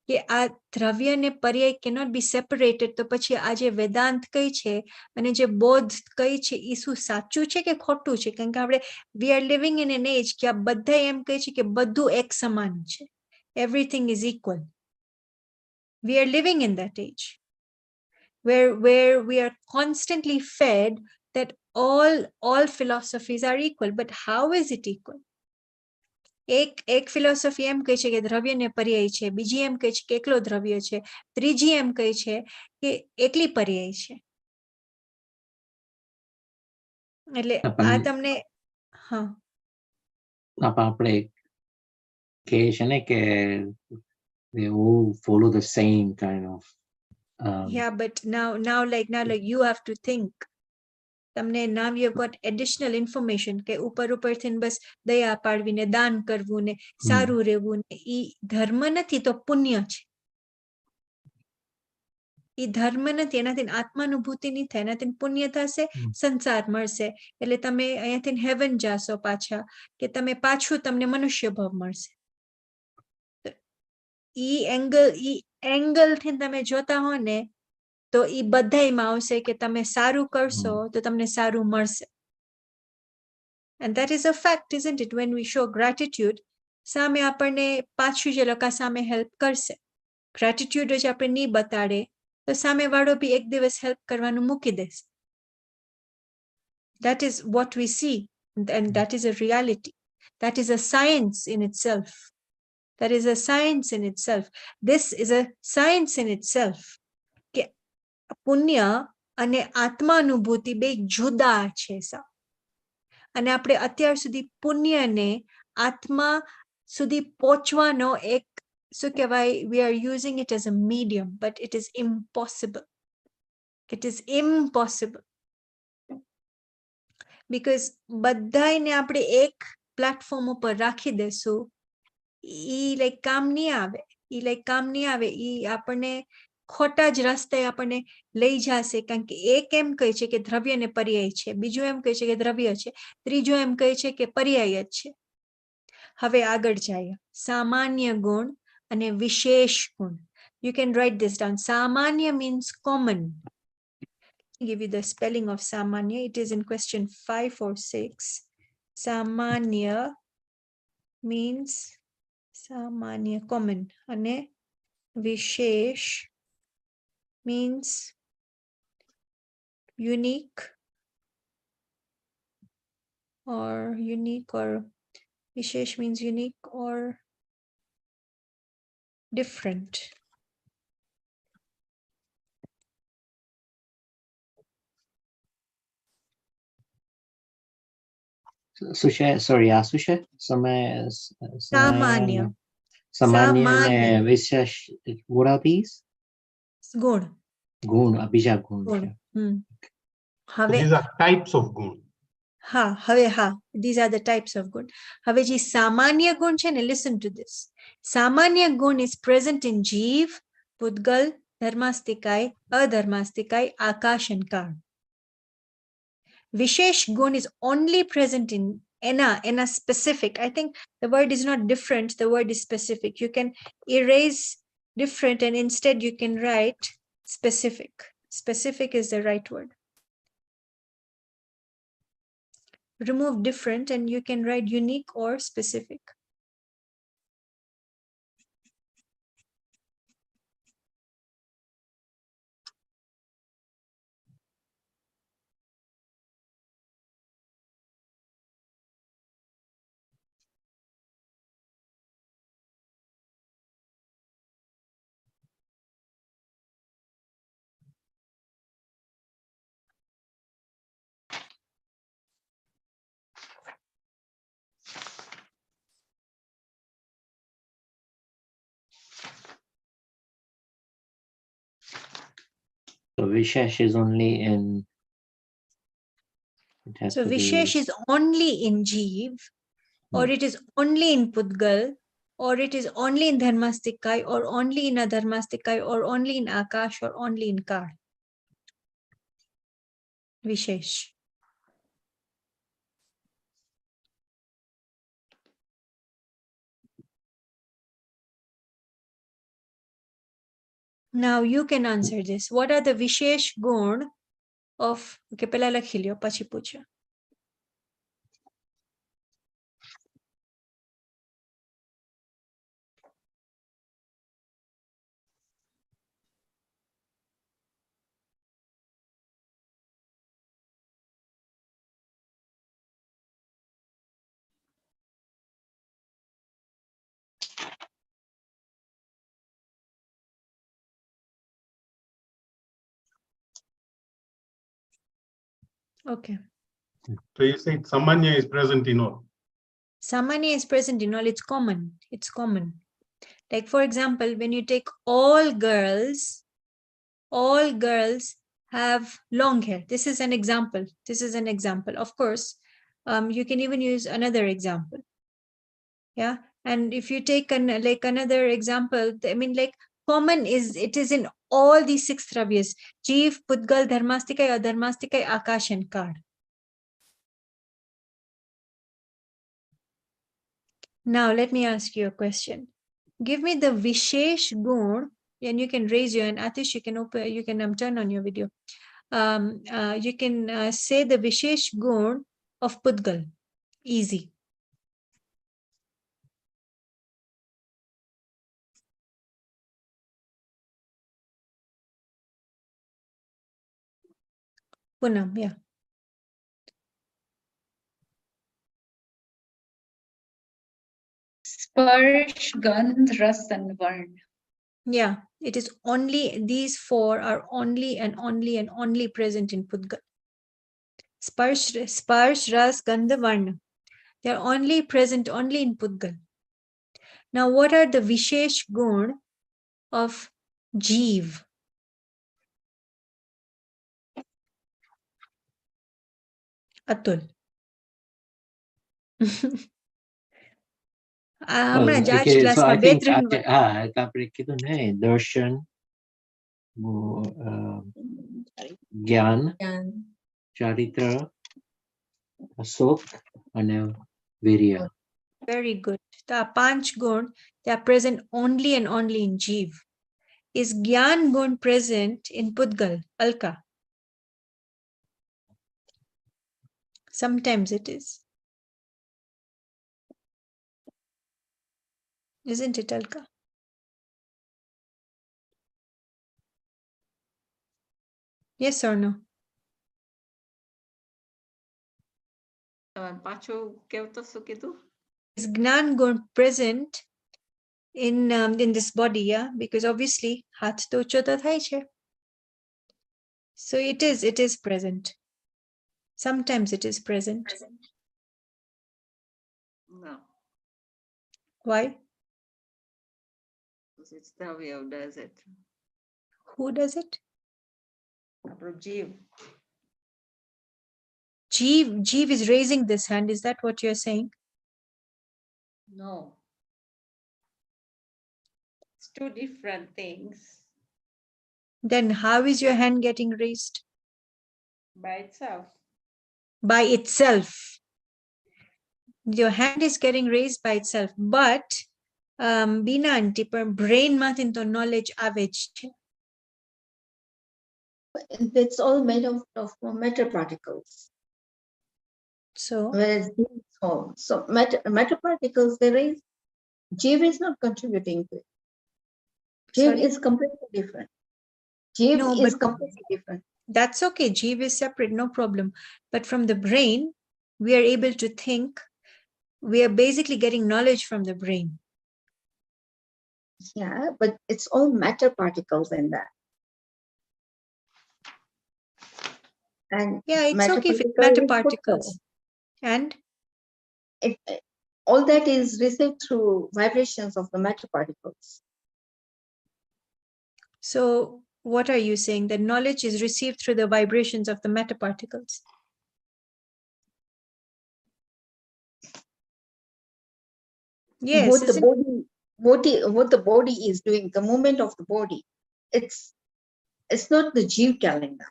કે આ દ્રવ્ય ને પર્યાય cannot be separated. તો પછી આ જે વેદાંત કઈ છે અને જે બોધ કઈ છે એ શું સાચું છે કે ખોટું છે? કારણ કે આપણે we are living in an age કે આ બધા એમ કહે છે કે બધું એક સમાન છે. Everything is equal. We are living in that age where we are constantly fed that all philosophies are equal. But how is it equal? એક ફિલોસોફી એમ કહે છે કે દ્રવ્ય ને પર્યાય છે, બીજી એમ કહે છે કે એકલો દ્રવ્ય છે, ત્રીજી એમ કહે છે કે એકલી પર્યાય છે. એટલે આ તમને હા આપણે કહે છે ને કે they all follow the same kind of yeah, but now like you have to think તમને now you've got additional information કે ઉપરથી બસ દયા પાડવી ને દાન કરવું ને સારું રહેવું ને ઈ ધર્મ નથી તો પુણ્ય છે. ઈ ધર્મ નથી, એનાથી આત્માનુભૂતિ નહીં થાય, એનાથી પુણ્ય થશે, સંસાર મળશે, એટલે તમે અહીંયાથી હેવન જાશો પાછા, કે તમે પાછું તમને મનુષ્ય ભાવ મળશે. ઈ એંગલ થી તમે જોતા હો ને તો ઈ બધાયમાં આવશે કે તમે સારું કરશો તો તમને સારું મળશે. And that is a fact, isn't it? When we show gratitude, સામે આપણને પાછું જે લોકો સામે હેલ્પ કરશે. Gratitude જ આપણે નહીં બતાડે તો સામે વાળો બી એક દિવસ હેલ્પ કરવાનું મૂકી દેશે. That is what we see, and that is a reality. That is a science in itself. That is a science in itself. This is a science in itself. કે પુણ્ય અને આત્માનુભૂતિ બે જુદા છે સાવ. અને આપણે અત્યાર સુધી પુણ્યને આત્મા સુધી પહોંચવાનો એક શું કહેવાય, we are using it as a medium, but it is impossible. It is impossible. Because બધાયને આપણે એક પ્લેટફોર્મ ઉપર રાખી દેશું, ઈ લાઈક કામ નહીં આવે. ઈ લાઈક કામ નહીં આવે. ઈ આપણને ખોટા જ રસ્તે આપણને લઈ જશે. કારણ કે એક એમ કહે છે કે દ્રવ્ય ને પર્યાય છે, બીજું એમ કહે છે કે દ્રવ્ય છે, ત્રીજું એમ કહે છે કે પર્યાય જ છે. હવે આગળ જાય, સામાન્ય ગુણ અને વિશેષ ગુણ. You can write this down. Samanya means common. I'll give you the spelling of Samanya. It is in question 5 or 6. Samanya means Samanya, common. Ane Vishesh means unique or Vishesh means unique or different. Susha, sorry, Asusha, Samanya. Samanya Samanya. and Vishesh, what are these? Gun. Gun, Abhija Gun. Gun. yeah. So હવે these are types of gun. હા, these are the types of good. હવે જે સામાન્ય ગુણ છે ને, listen to this. સામાન્ય ગુણ is present in જીવ, પૂતગલ, ધર્માસ્તિકાય, અધર્માસ્તિકાય, આકાશ and કાળ. વિશેષ ગુણ is only present in ena specific. I think the word is not different, the word is specific. You can erase different and instead you can write specific. Specific is the right word. Remove different and you can write unique or specific. So Vishesh is only in. It has So to be- Vishesh is only in Jeev, or it is only in Pudgal, or it is only in Dharmastikai, or only in Adharmastikai, or only in Akash, or only in Kal. Vishesh. Now you can answer this. What are the Vishesh gun of, okay, pehla lakhi liyo, pachi pucho. Okay. So you say Samanya is present in all. Samanya is present in all, it's common. It's common. Like for example, when you take all girls have long hair. This is an example. This is an example. Of course, you can even use another example. Yeah. And if you take like another example, I mean, like common it is in all these 6 dravyas: Jeev, Pudgal, Dharmastikai, Adharmastikai, Akash, and Kard. Now, let me ask you a question. Give me the Vishesh Gun, and you can raise your hand. Atish, you can turn on your video. You can say the Vishesh Gun of Pudgal. Easy. Poonam, yeah. Sparsh, Gandh, Ras, and Varn. Yeah, it is only, these 4 are only and only present in Pudgal. Sparsh, Ras, Gandha, Varna. They are only present only in Pudgal. Now, what are the Vishesh Gun of Jeev? Atul. હમણાં જ આજ Okay, so ક્લાસમાં I બે think ત્રણ આપણે કીધું ને દર્શન, જ્ઞાન, જ્ઞાન, ચારિત્ર, અશોક અને વીર્ય. Very good. The 5 gun, they are present only and only in Jeev. Is Gyan gun present in Pudgal, Alka? Sometimes it is. Isn't it, Alka? Yes or no? પાછું કેવું તો શું કીધું? Is Gnan gun present in this body? Yeah, because obviously hath to chota thai che. So it is present. Sometimes it is present. No, Why? because it's Dravya who does it. Who does it? આપણું જીવ. Jeev is raising this hand. Is that what you're saying? No. It's 2 different things Then how is your hand getting raised? by itself. By itself. Your hand is getting raised by itself, but Bina aunty per brain math into knowledge average. It's all made of matter particles. So Whereas Jeev is all. So matter particles, they raise. Jeev is not contributing to it. Jeev sorry? is completely different. Jeev No, is but- completely different. That's okay. Jeev is separate, no problem. But from the brain, we are able to think. We are basically getting knowledge from the brain. Yeah, but it's all matter particles in that. And Yeah, it's matter okay if it's particle matter is put particles. And all that is received through vibrations of the matter particles. so what are you saying? That knowledge is received through the vibrations of the matter particles. Yes, What the isn't- body, what the body is doing, the movement of the body, it's not the Jeev calendar.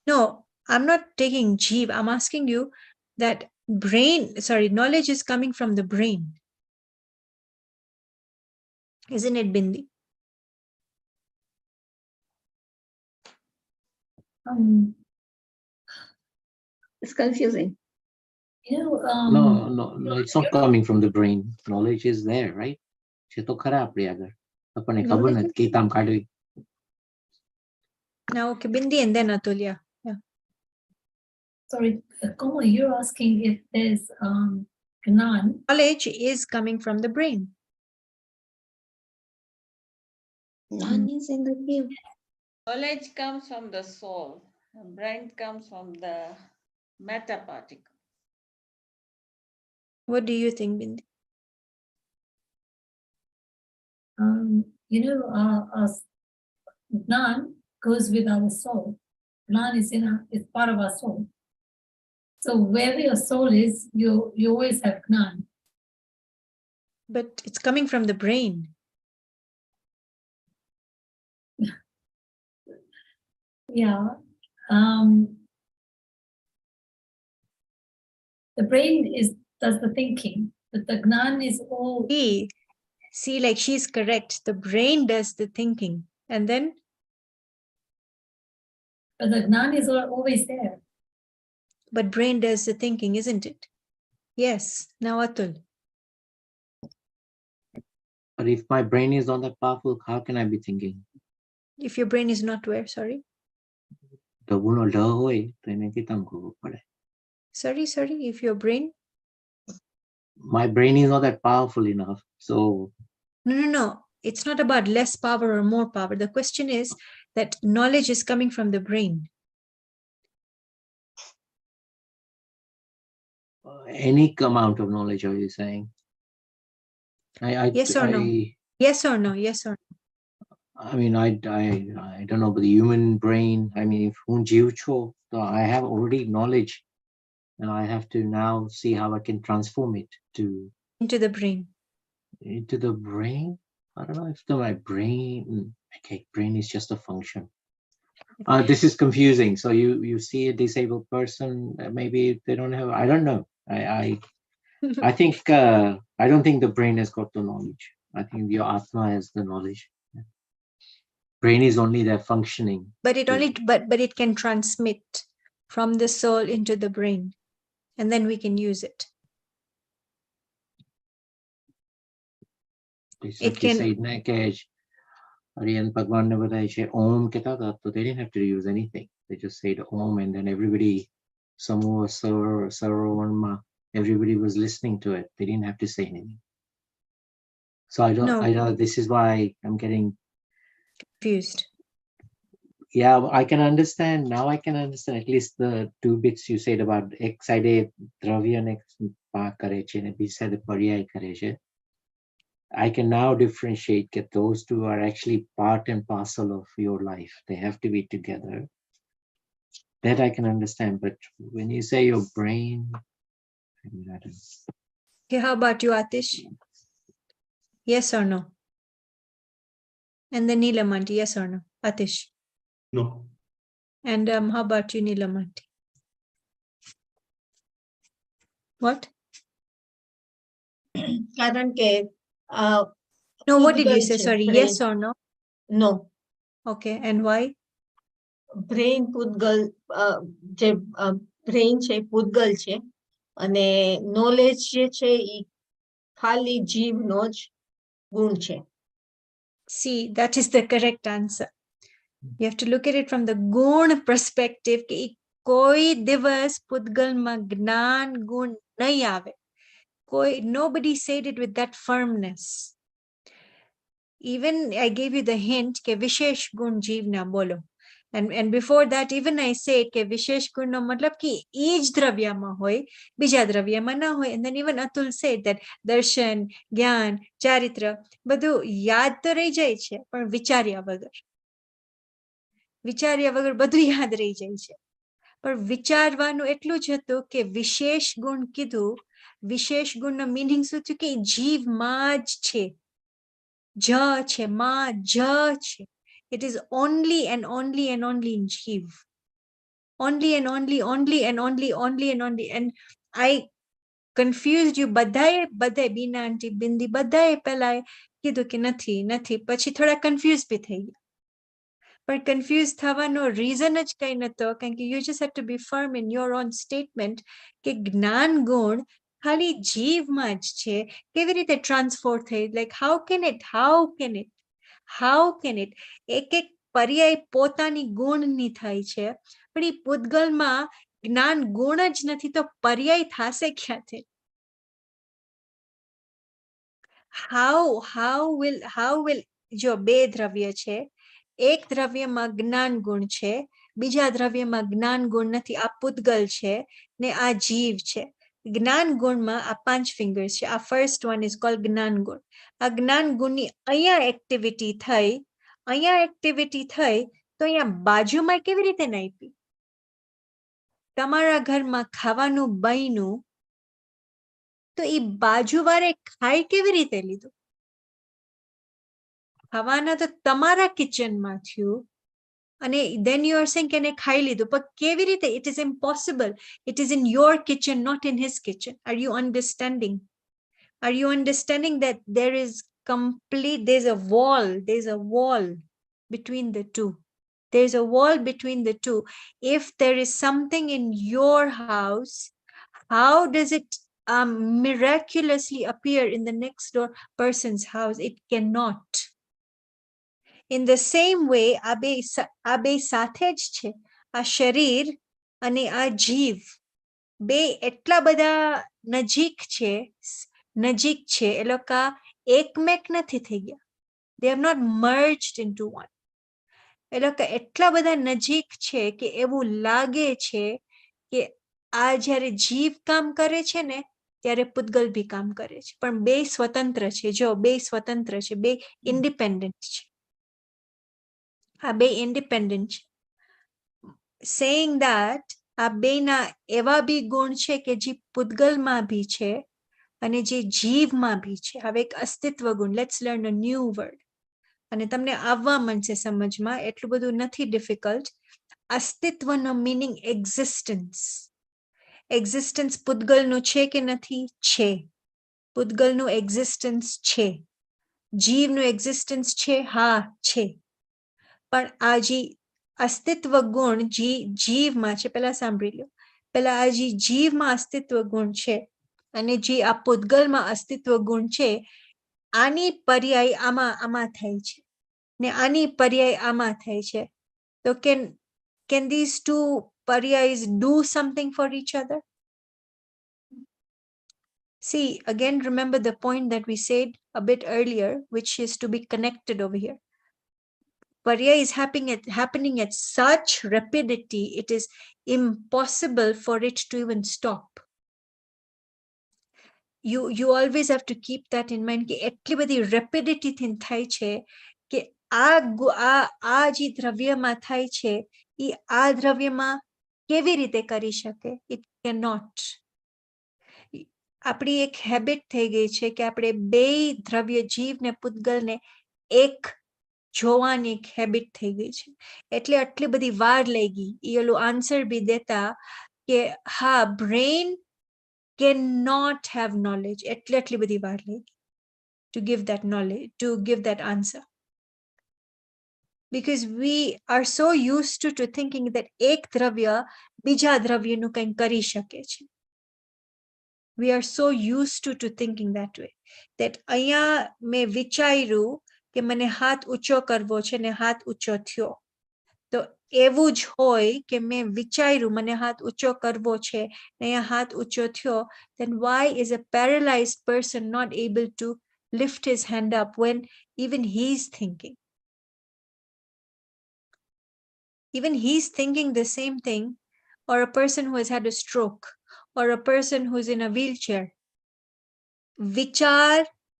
No, I'm not taking Jeev. I'm asking you that knowledge is coming from the brain. Isn't it, Bindi? It's confusing. No, it's not coming from the brain. Knowledge is there, right? છે તો ખરા આપણી આગળ. આપણને ખબર Knowledge નથી કેવી કામ કાઢવી. Now, okay, Bindi and then Atulya. Sorry, Komal, you're asking if there's Gnan. Knowledge is coming from the brain. None is in the Jeev. Knowledge comes from the soul. And brain comes from the matter particle. What do you think, Bindi? Gnan goes with our soul. Gnan is part of our soul. So wherever your soul is, you always have Gnan. But it's coming from the brain. Yeah. The brain does the thinking, but the Gnan is all. See, like she's correct. The brain does the thinking. And then? But the Gnan is always there. But brain does the thinking, isn't it? Yes. Now Atul. But if my brain is not that powerful, how can I be thinking? If your brain is not where, sorry? Sorry, if your brain? my brain is not that powerful enough. So No. It's not about less power or more power. The question is that knowledge is coming from the brain. any amount of knowledge, are you saying? Yes or no? Yes or no? Yes or no? I mean, I don't know, but the human brain, I mean, so I have already knowledge and I have to now see how I can transform it into the brain. Into the brain? I don't know if my brain, okay, brain is just a function. This is confusing. So you see a disabled person, maybe they don't have, I don't know. I think, I don't think the brain has got the knowledge. I think your Atma has the knowledge. Brain is only there functioning. But it can transmit from the soul into the brain, and then we can use it. It can. Aryan Bhagwan never Om Ketata, so they didn't have to use anything. They just said Om, and then everybody, Samoa, Sarvanma, everybody was listening to it. They didn't have to say anything. So I don't, this is why I'm getting confused. Yeah, I can understand. Now I can understand at least the 2 bits you said about Exide Dravya next Kareche and beside Paryai Kareche. I can now differentiate that those two are actually part and parcel of your life. They have to be together. That I can understand. But when you say your brain, I mean, I don't know. Okay, how about you, Atish? Yes or no? And then Neelamanti, yes or no? Atish? No. And how about you, Neelamanti? What? કારણ કે No, what did you પૂતગલ say? છે, Sorry, brain. yes or no? No. Okay, and why? Brain પૂતગલ જે brain છે પૂતગલ છે અને નોલેજ જે છે ઈ ખાલી જીવનો જ ગુણ છે. See, that is the correct answer. You have to look at it from the gun perspective. कि कोई दिवस पुद्गल में ज्ञान गुण नहीं आवे. Nobody said it with that firmness. Even I gave you the hint कि विशेष गुण जीव ना बोलो. And before that, even I said कि विशेष गुण नो मतलब कि each द्रव्य में होय, बीजा द्रव्य में ना होय. And then even Atul said that दर्शन, ज्ञान, चारित्र, બધું યાદ તો રહી જાય છે, પણ વિચાર્યા વગર બધું યાદ રહી જાય છે. પણ વિચારવાનું એટલું જ હતું કે વિશેષ ગુણ કીધું. વિશેષ ગુણનો મીનિંગ શું થયું કે જીવ માં જ છે. જ છે, માં જ છે. It is only and only and only in Jiv. Only and only and only. And I confused you. બધાએ બીના આંટી બિંદી બધાએ પહેલા કીધું કે નથી. પછી થોડા confused બી થઈ ગયા. But confused થવાનો reason જ કઈ નતો, કારણ કે you just have to be firm in your own statement કે જ્ઞાન ગુણ ખાલી જીવમાં જ છે. કેવી રીતે ટ્રાન્સફર થઈ? Like how can it? એક પર્યાય પોતાની ગુણની થાય છે, પણ ઈ પૂતગલમાં જ્ઞાન ગુણ જ નથી, તો પર્યાય થાશે ક્યાંથી? How will જો બે દ્રવ્ય છે, એક દ્રવ્યમાં જ્ઞાન ગુણ છે, બીજા દ્રવ્યમાં જ્ઞાન ગુણ નથી. આ પૂતગલ છે ને આ જીવ છે. જ્ઞાન ગુણમાં આ 5 ફિંગર્સ છે. આ ફર્સ્ટ વન ઇઝ કોલ્ડ જ્ઞાન ગુણ. આ જ્ઞાન ગુણની અહીંયા એક્ટિવિટી થઈ તો અહીંયા બાજુમાં કેવી રીતે નાપી? તમારા ઘરમાં ખાવાનું બન્યું તો એ બાજુવાળે ખાઈ કેવી રીતે લીધું? ખાવાના તો તમારા કિચનમાં થયું અને then you are saying કે એને ખાઈ લીધું, પણ કેવી રીતે? It is impossible. It is in your kitchen, not in his kitchen. Are you understanding? Are you understanding that there's a wall between the two? There's a wall between the two. If there is something in your house, how does it miraculously appear in the next door person's house? It cannot. In the same way, આ બે સાથે જ છે. આ શરીર અને આ જીવ બે એટલા બધા નજીક છે એ લોકો એકમેક નથી થઈ ગયા. They have not merged into one. એ લોકો એટલા બધા નજીક છે કે એવું લાગે છે કે આ જ્યારે જીવ કામ કરે છે ને ત્યારે પૂતગલ ભી કામ કરે છે, પણ બે સ્વતંત્ર છે. જો બે સ્વતંત્ર છે, બે ઇન્ડિપેન્ડન્ટ છે. આ બે ઇન્ડિપેન્ડન્ટ છે. Saying that આ બેના એવા બી ગુણ છે કે જે પૂતગલમાં બી છે અને જે જીવમાં બી છે. હવે એક અસ્તિત્વ ગુણ. Let's learn a new word. અને તમને આવવા મળશે સમજમાં, એટલું બધું નથી ડિફિકલ્ટ. અસ્તિત્વનો મીનિંગ એક્ઝિસ્ટન્સ. એક્ઝિસ્ટન્સ પૂતગલનું છે કે નથી? છે. પૂતગલનું એક્ઝિસ્ટન્સ છે. જીવનું એક્ઝિસ્ટન્સ છે? હા છે. પણ આ જે અસ્તિત્વ ગુણ જીવમાં છે, પેલા સાંભળી લો. પેલા આ જે જીવમાં અસ્તિત્વ ગુણ છે અને જે આ પૂતગલમાં અસ્તિત્વ ગુણ છે, આની પર્યાય આમાં થાય છે ને આની પર્યાય આમાં થાય છે. તો can these two paryais do something for each other? See, again, remember the point that we said a bit earlier, which is to be connected over here. Parya is happening at such rapidity, it is impossible for it to even stop. You always have to keep that in mind કે એટલી બધી rapidity થી થાય છે કે આ જે દ્રવ્યમાં થાય છે એ આ દ્રવ્યમાં કેવી રીતે કરી શકે? It cannot. આપણી એક હેબિટ થઈ ગઈ છે કે આપણે બે દ્રવ્ય જીવ ને પૂતગલને એક જોવાની એક હેબિટ થઈ ગઈ છે. એટલે આટલી બધી વાર લાગી એ ઓલું આન્સર બી દેતા કે હા, બ્રેન cannot have knowledge. એટલી બધી વાર લાગી to give that knowledge, to give that answer. Because we are so used to thinking that એક દ્રવ્ય બીજા દ્રવ્યનું કંઈ કરી શકે છે. We are so used to thinking that way. That અહીંયા મેં વિચાર્યું કે મને હાથ ઊંચો કરવો છે ને હાથ ઊંચો થયો. તો એવું જ હોય કે મેં વિચાર્યું મને હાથ ઊંચો કરવો છે ને અહીંયા હાથ ઊંચો થયો. Then why is a paralyzed person not able to lift his hand up when even he's thinking? Even he's thinking the same thing, or a person who has had a stroke, or a person who's in a wheelchair. વિચાર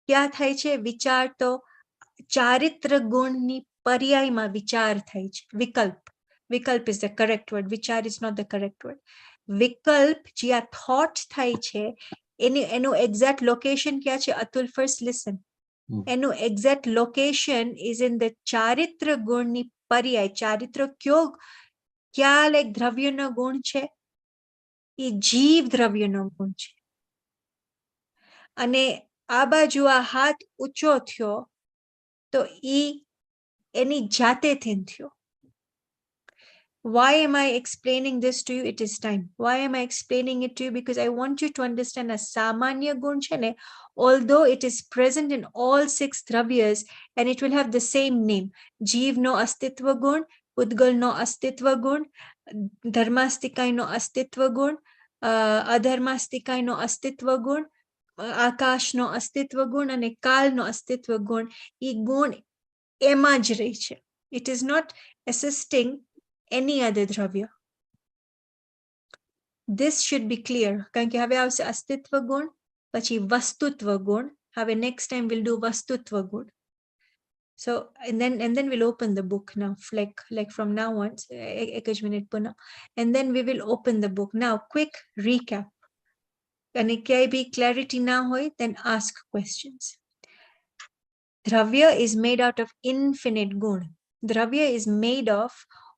ક્યાં થાય છે? વિચાર તો ચારિત્ર ગુણની પર્યાયમાં વિચાર થાય છે. વિકલ્પ is the correct word. વિચાર is not the correct word. વિકલ્પ જે આ thought થાય છે એનું exact location ક્યાં છે? Atul, first listen. એનું exact location is in the ચારિત્ર ગુણની પર્યાય. ચારિત્ર ક્યાં દ્રવ્યનો ગુણ છે? એ જીવ દ્રવ્યનો ગુણ છે. અને આ બાજુ આ હાથ ઊંચો થયો તો ઈ એની જાતેથી થયો. Why am I explaining this to you? It is time. Why am I explaining it to you? Because I want you to understand a samanya gun છે ને, although it is present in all 6 dravyas and it will have the same name. Jeev no astitva gun, Pudgal no astitva gun, Dharmastikai no astitva gun, Adharmastikai no astitva gun, આકાશ નો અસ્તિત્વ ગુણ અને કાલ નો અસ્તિત્વ ગુણ. એ ગુણ એમાં જ રહી છે. It is not assisting any other દ્રવ્ય. This should be clear. કારણ કે હવે આવશે અસ્તિત્વ ગુણ, પછી વસ્તુત્વ ગુણ. હવે next time we'll do વસ્તુત્વ ગુણ. So and then we'll open the book now, like from now on, ek જ minute punha. And then we will open the book. Now, quick recap. And if be clarity na hoy, then ask questions. Dravya is made out of infinite gun. Dravya is made of,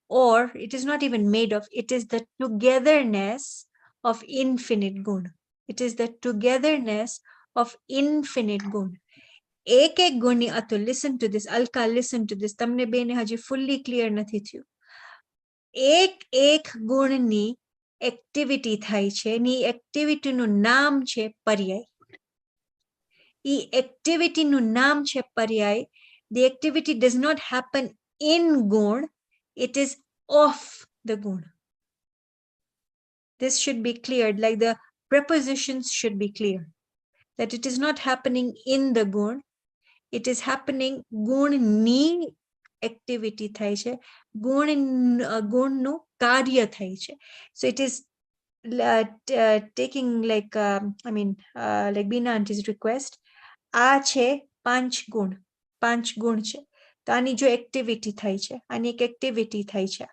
or it is not even made of, it is the togetherness of infinite gun. It is the togetherness of infinite gun. એક એક ગુણની અતો listen to this, Alka, listen to this, તમને બેને હજી fully clear નથી થયું. એક ગુણની activity થાય છે, ની activity નું નામ છે પર્યાય. ઈ activity નું નામ છે પર્યાય. The activity does not happen in gun, it is of the gun. This should be cleared, like the prepositions should be clear. That it is not happening in the gun, it is happening ગુણની activity થાય છે, ગુણનું કાર્ય થાય છે. So it is taking like like Bina auntie's request, આ છે 5 ગુણ છે, તો આની જો activity થાય છે, આની એક activity થાય છે,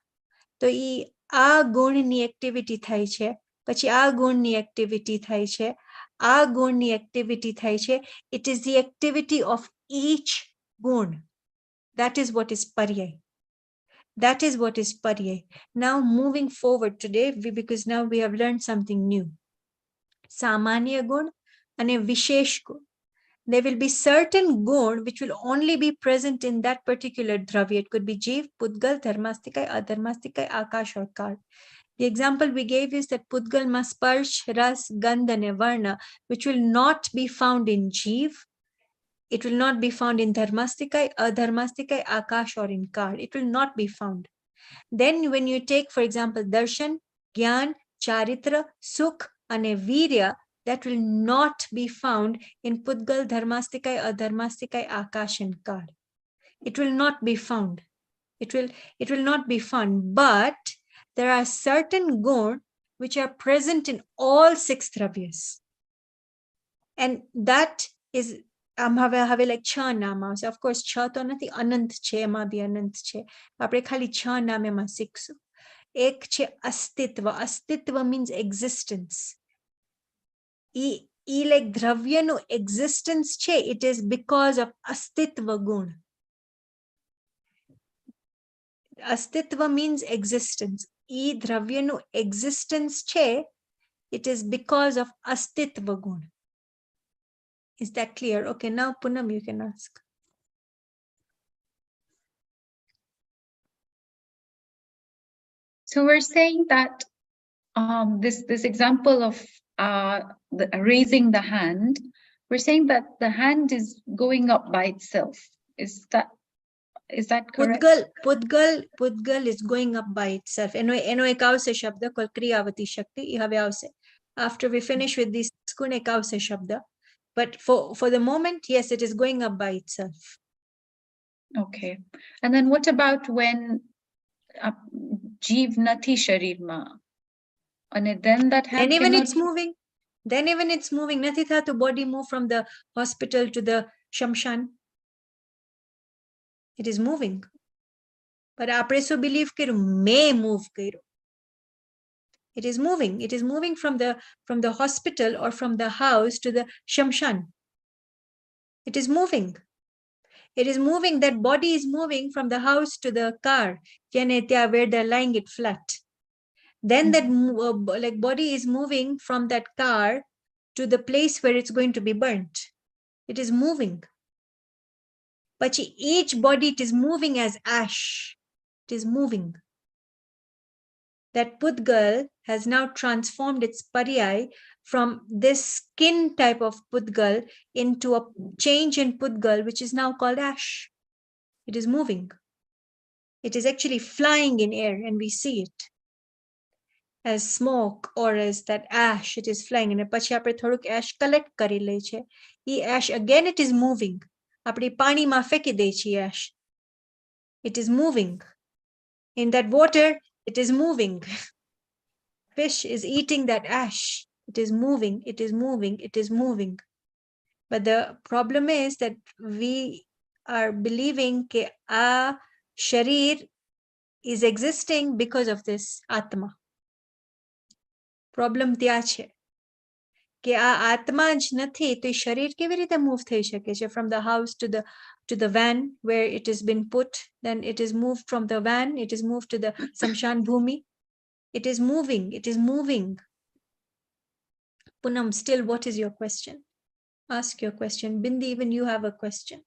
તો ઈ આ ગુણની activity થાય છે, પછી આ ગુણની activity થાય છે, આ ગુણની activity થાય છે. It is the activity of each gun. That is what is paryay. That is what is paryay. Now moving forward today, because now we have learned something new. Samanya gun and a vishesh gun. There will be certain gun which will only be present in that particular dravya. It could be Jeev, Pudgal, Dharmastikai, Adharmastikai, Akash or Kal. The example we gave is that Pudgal mas Sparsh, Ras, Gandh and Varna, which will not be found in Jeev. It will not be found in Dharmastikai, Adharmastikai, Akash or in Kal. It will not be found. Then when you take, for example, Darshan, Gyan, Charitra, Sukh and Virya, that will not be found in Pudgal, Dharmastikai, Adharmastikai, Akash and Kal. It will not be found. It will not be found. But there are certain gun which are present in all 6 dravyas. And that is have like 6 નામ આવશે. Of course 6 તો નથી, અનંત છે, એમાં બી અનંત છે. આપણે ખાલી 6 નામ એમાં શીખશું. એક છે અસ્તિત્વ. અસ્તિત્વ means existence. ઈ like દ્રવ્યનું existence છે, it is because of અસ્તિત્વ ગુણ. અસ્તિત્વ means existence. ઈ દ્રવ્યનું existence છે, it is because of અસ્તિત્વ ગુણ. Is that clear? Okay, now Poonam, you can ask. So we're saying that this example of raising the hand, we're saying that the hand is going up by itself. Is that correct? Pudgal is going up by itself. એનો એક આવશે શબ્દ called ક્રિયાવતી શક્તિ. ઈ હવે આવશે. After we finish with this ગુણ એક આવશે શબ્દ. But for the moment, yes, it is going up by itself. Okay. And then what about when Jeev nathi sharirma? And then that hand And even cannot it's moving. Then even it's moving. Nathi thatu body move from the hospital to the shamshan. It is moving. But આપણે શું believe કર્યું? may move કર્યું. It is moving. It is moving from the hospital or from the house to the shamshan. It is moving. It is moving. That body is moving from the house to the car, where they're lying it flat. Then that like body is moving from that car to the place where it's going to be burnt. It is moving. But each body, it is moving as ash. It is moving. That Pudgal has now transformed its paryay from this skin type of Pudgal into a change in Pudgal, which is now called ash. It is moving. It is actually flying in air, and we see it as smoke or as that ash. It is flying. And પછી આપણે થોડુંક ash collect કરી લે છે. ઈ ash again, it is moving. આપણે પાણીમાં ફેંકી દે છે ash. It is moving. In that water, it is moving. Fish is eating that ash. It is moving, it is moving, it is moving. But the problem is that we are believing કે આ શરીર is existing because of this atma. Problem ત્યાં છે કે આ આત્મા જ નથી તો એ શરીર કેવી રીતે મૂવ થઈ શકે છે from the house to the van where it has been put, then it is moved from the van, it is moved to the Samshan Bhumi. It is moving. Poonam, still, what is your question? Ask your question. Bindi, even you have a question.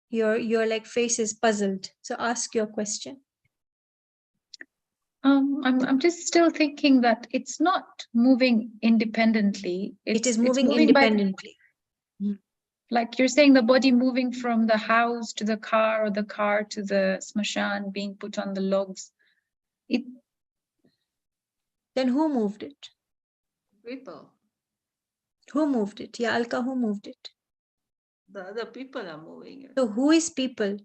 Your like face is puzzled. So ask your question. I'm just still thinking that it's not moving independently. It is it's moving by- independently. like you're saying, the body moving from the house to the car, or the car to the smashan, being put on the logs. It Then who moved it? People, Who moved it? Yeah, Alka, who moved it? the other people are moving it. So who is people?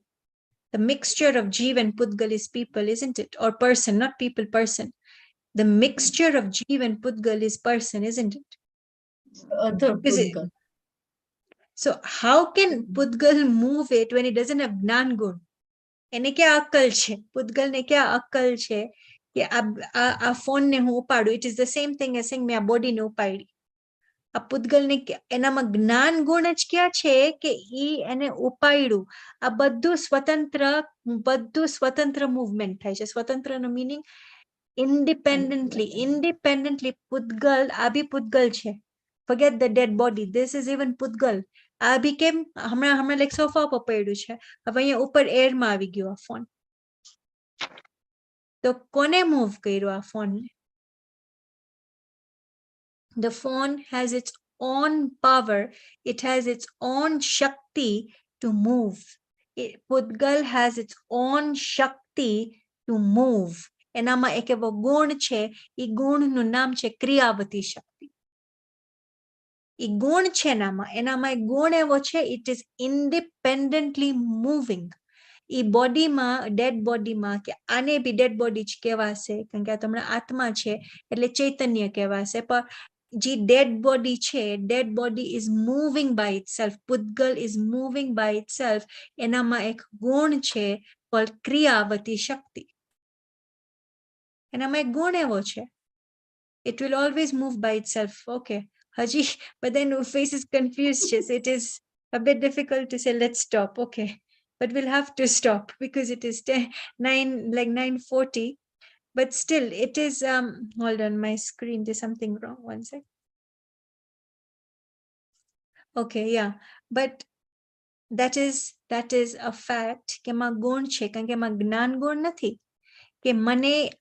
The mixture of Jeev and Pudgal is people, isn't it? Or person, not people, person. The mixture of Jeev and Pudgal is person, isn't it? other Is it- Pudgal. So how can Pudgal move it when it doesn't have Gnan Gun? એને ક્યાં અક્કલ છે? Pudgal ને ક્યાં અક્કલ છે કે આ ફોન ને હું ઉપાડું? It is the same thing as saying મેં આ બોડી ને ઉપાડી. આ Pudgal ને એનામાં જ્ઞાન ગુણ જ ક્યાં છે કે ઈ એને ઉપાડ્યું. આ બધું સ્વતંત્ર મૂવમેન્ટ થાય છે. સ્વતંત્રનો મીનિંગ independently Pudgal, આ બી Pudgal છે. Forget the dead body. This is even Pudgal. આ બી કેમ હમણાં લાઈક સોફા પર પડ્યું છે. હવે અહીંયા ઉપર એરમાં આવી ગયો આ ફોન. તો કોને મૂવ કર્યો આ ફોનને? The phone has its own power. It has its own shakti to move. Pudgal has its own shakti to move. એનામાં એક એવો ગુણ છે, ઈ ગુણનું નામ છે ક્રિયાવતી શક્તિ. ઈ ગુણ છે એનામાં એક ગુણ એવો છે, it is independently moving. ઈ બોડીમાં, ડેડ બોડીમાં, કે આને બી ડેડ બોડી જ કહેવાશે, કારણ કે આ તમારા આત્મા છે એટલે ચૈતન્ય કહેવાશે. પણ જે ડેડ બોડી છે, dead body is moving by itself. Pudgal is moving by itself. એનામાં એક ગુણ છે called ક્રિયાવતી શક્તિ. એનામાં એક ગુણ એવો છે. It will always move by itself. Okay. Haji, but then face is confused. So it is a bit difficult to say, let's stop. Okay. But we'll have to stop because it is 9:40. But still, it is, hold on, my screen, there's something wrong. One sec. Okay, yeah. But that is a fact. કે માં ગુણ છે, કારણ કે માં જ્ઞાન ગુણ નથી. કે મને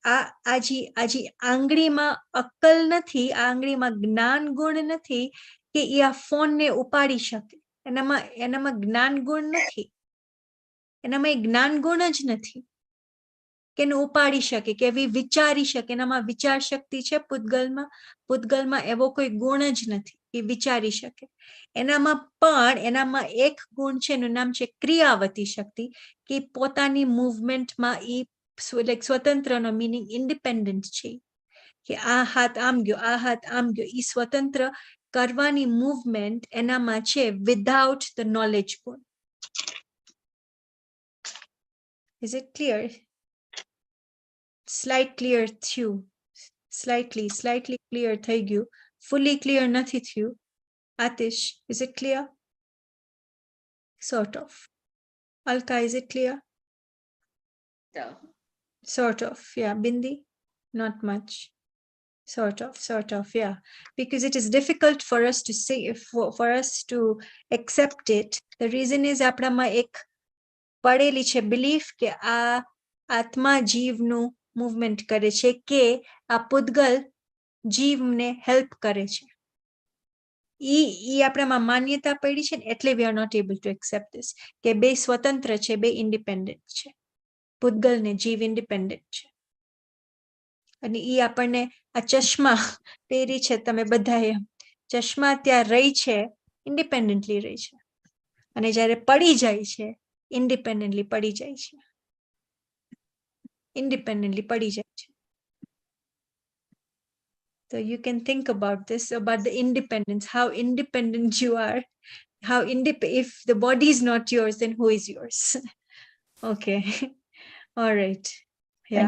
આજી આંગળીમાં અક્કલ નથી, આ આંગળીમાં જ્ઞાન ગુણ નથી કે ઈ આ ફોનને ઉપાડી શકે. એનામાં જ્ઞાન ગુણ નથી. એનામાં એ જ્ઞાન ગુણ જ નથી કે એને ઉપાડી શકે, કે એવી વિચારી શકે. એનામાં વિચાર શક્તિ છે પુદ્ગલમાં એવો કોઈ ગુણ જ નથી કે વિચારી શકે. એનામાં એક ગુણ છે, એનું નામ છે ક્રિયાવતી શક્તિ, કે પોતાની મૂવમેન્ટમાં ઈ like સ્વતંત્રનો મીનિંગ ઇન્ડિપેન્ડન્ટ છે. કે આ હાથ આમ ગયો, આ હાથ આમ ગયો, ઈ સ્વતંત્ર કરવાની મૂવમેન્ટ એનામાં છે વિધાઉટ ધ નોલેજ ગુણ. Is it clear? Slight clear થયું. Slightly clear થઈ ગયું. Fully clear નથી થયું. Atish, is it clear? Sort of. Alka, is it clear? Yeah. Sort of, yeah. Bindi, not much. Sort of, yeah. Because it is difficult for us to say, for us to accept it. The reason is આપણામાં એક પડેલી છે belief કે આ આત્મા જીવનું movement કરે છે, કે આ પુદ્ગલ જીવને help કરે છે. ઈ આપણામાં માન્યતા પડી છે ને, એટલે we are not able to accept this. કે બે સ્વતંત્ર છે, બે independent છે. પુદ્ગલ ને જીવ ઇન્ડિપેન્ડન્ટ છે. અને ઈ આપણને આ ચશ્મા પહેરી છે તમે બધાએ, ચશ્મા ત્યાં રહી છે, ઇન્ડિપેન્ડન્ટલી રહી છે. અને જ્યારે પડી જાય છે, ઇન્ડિપેન્ડન્ટલી પડી જાય છે. ઇન્ડિપેન્ડન્ટલી પડી જાય છે. So you can think about this, about the independence, how independent you are how if the body is not yours, then who is yours? Okay. All right. Yeah.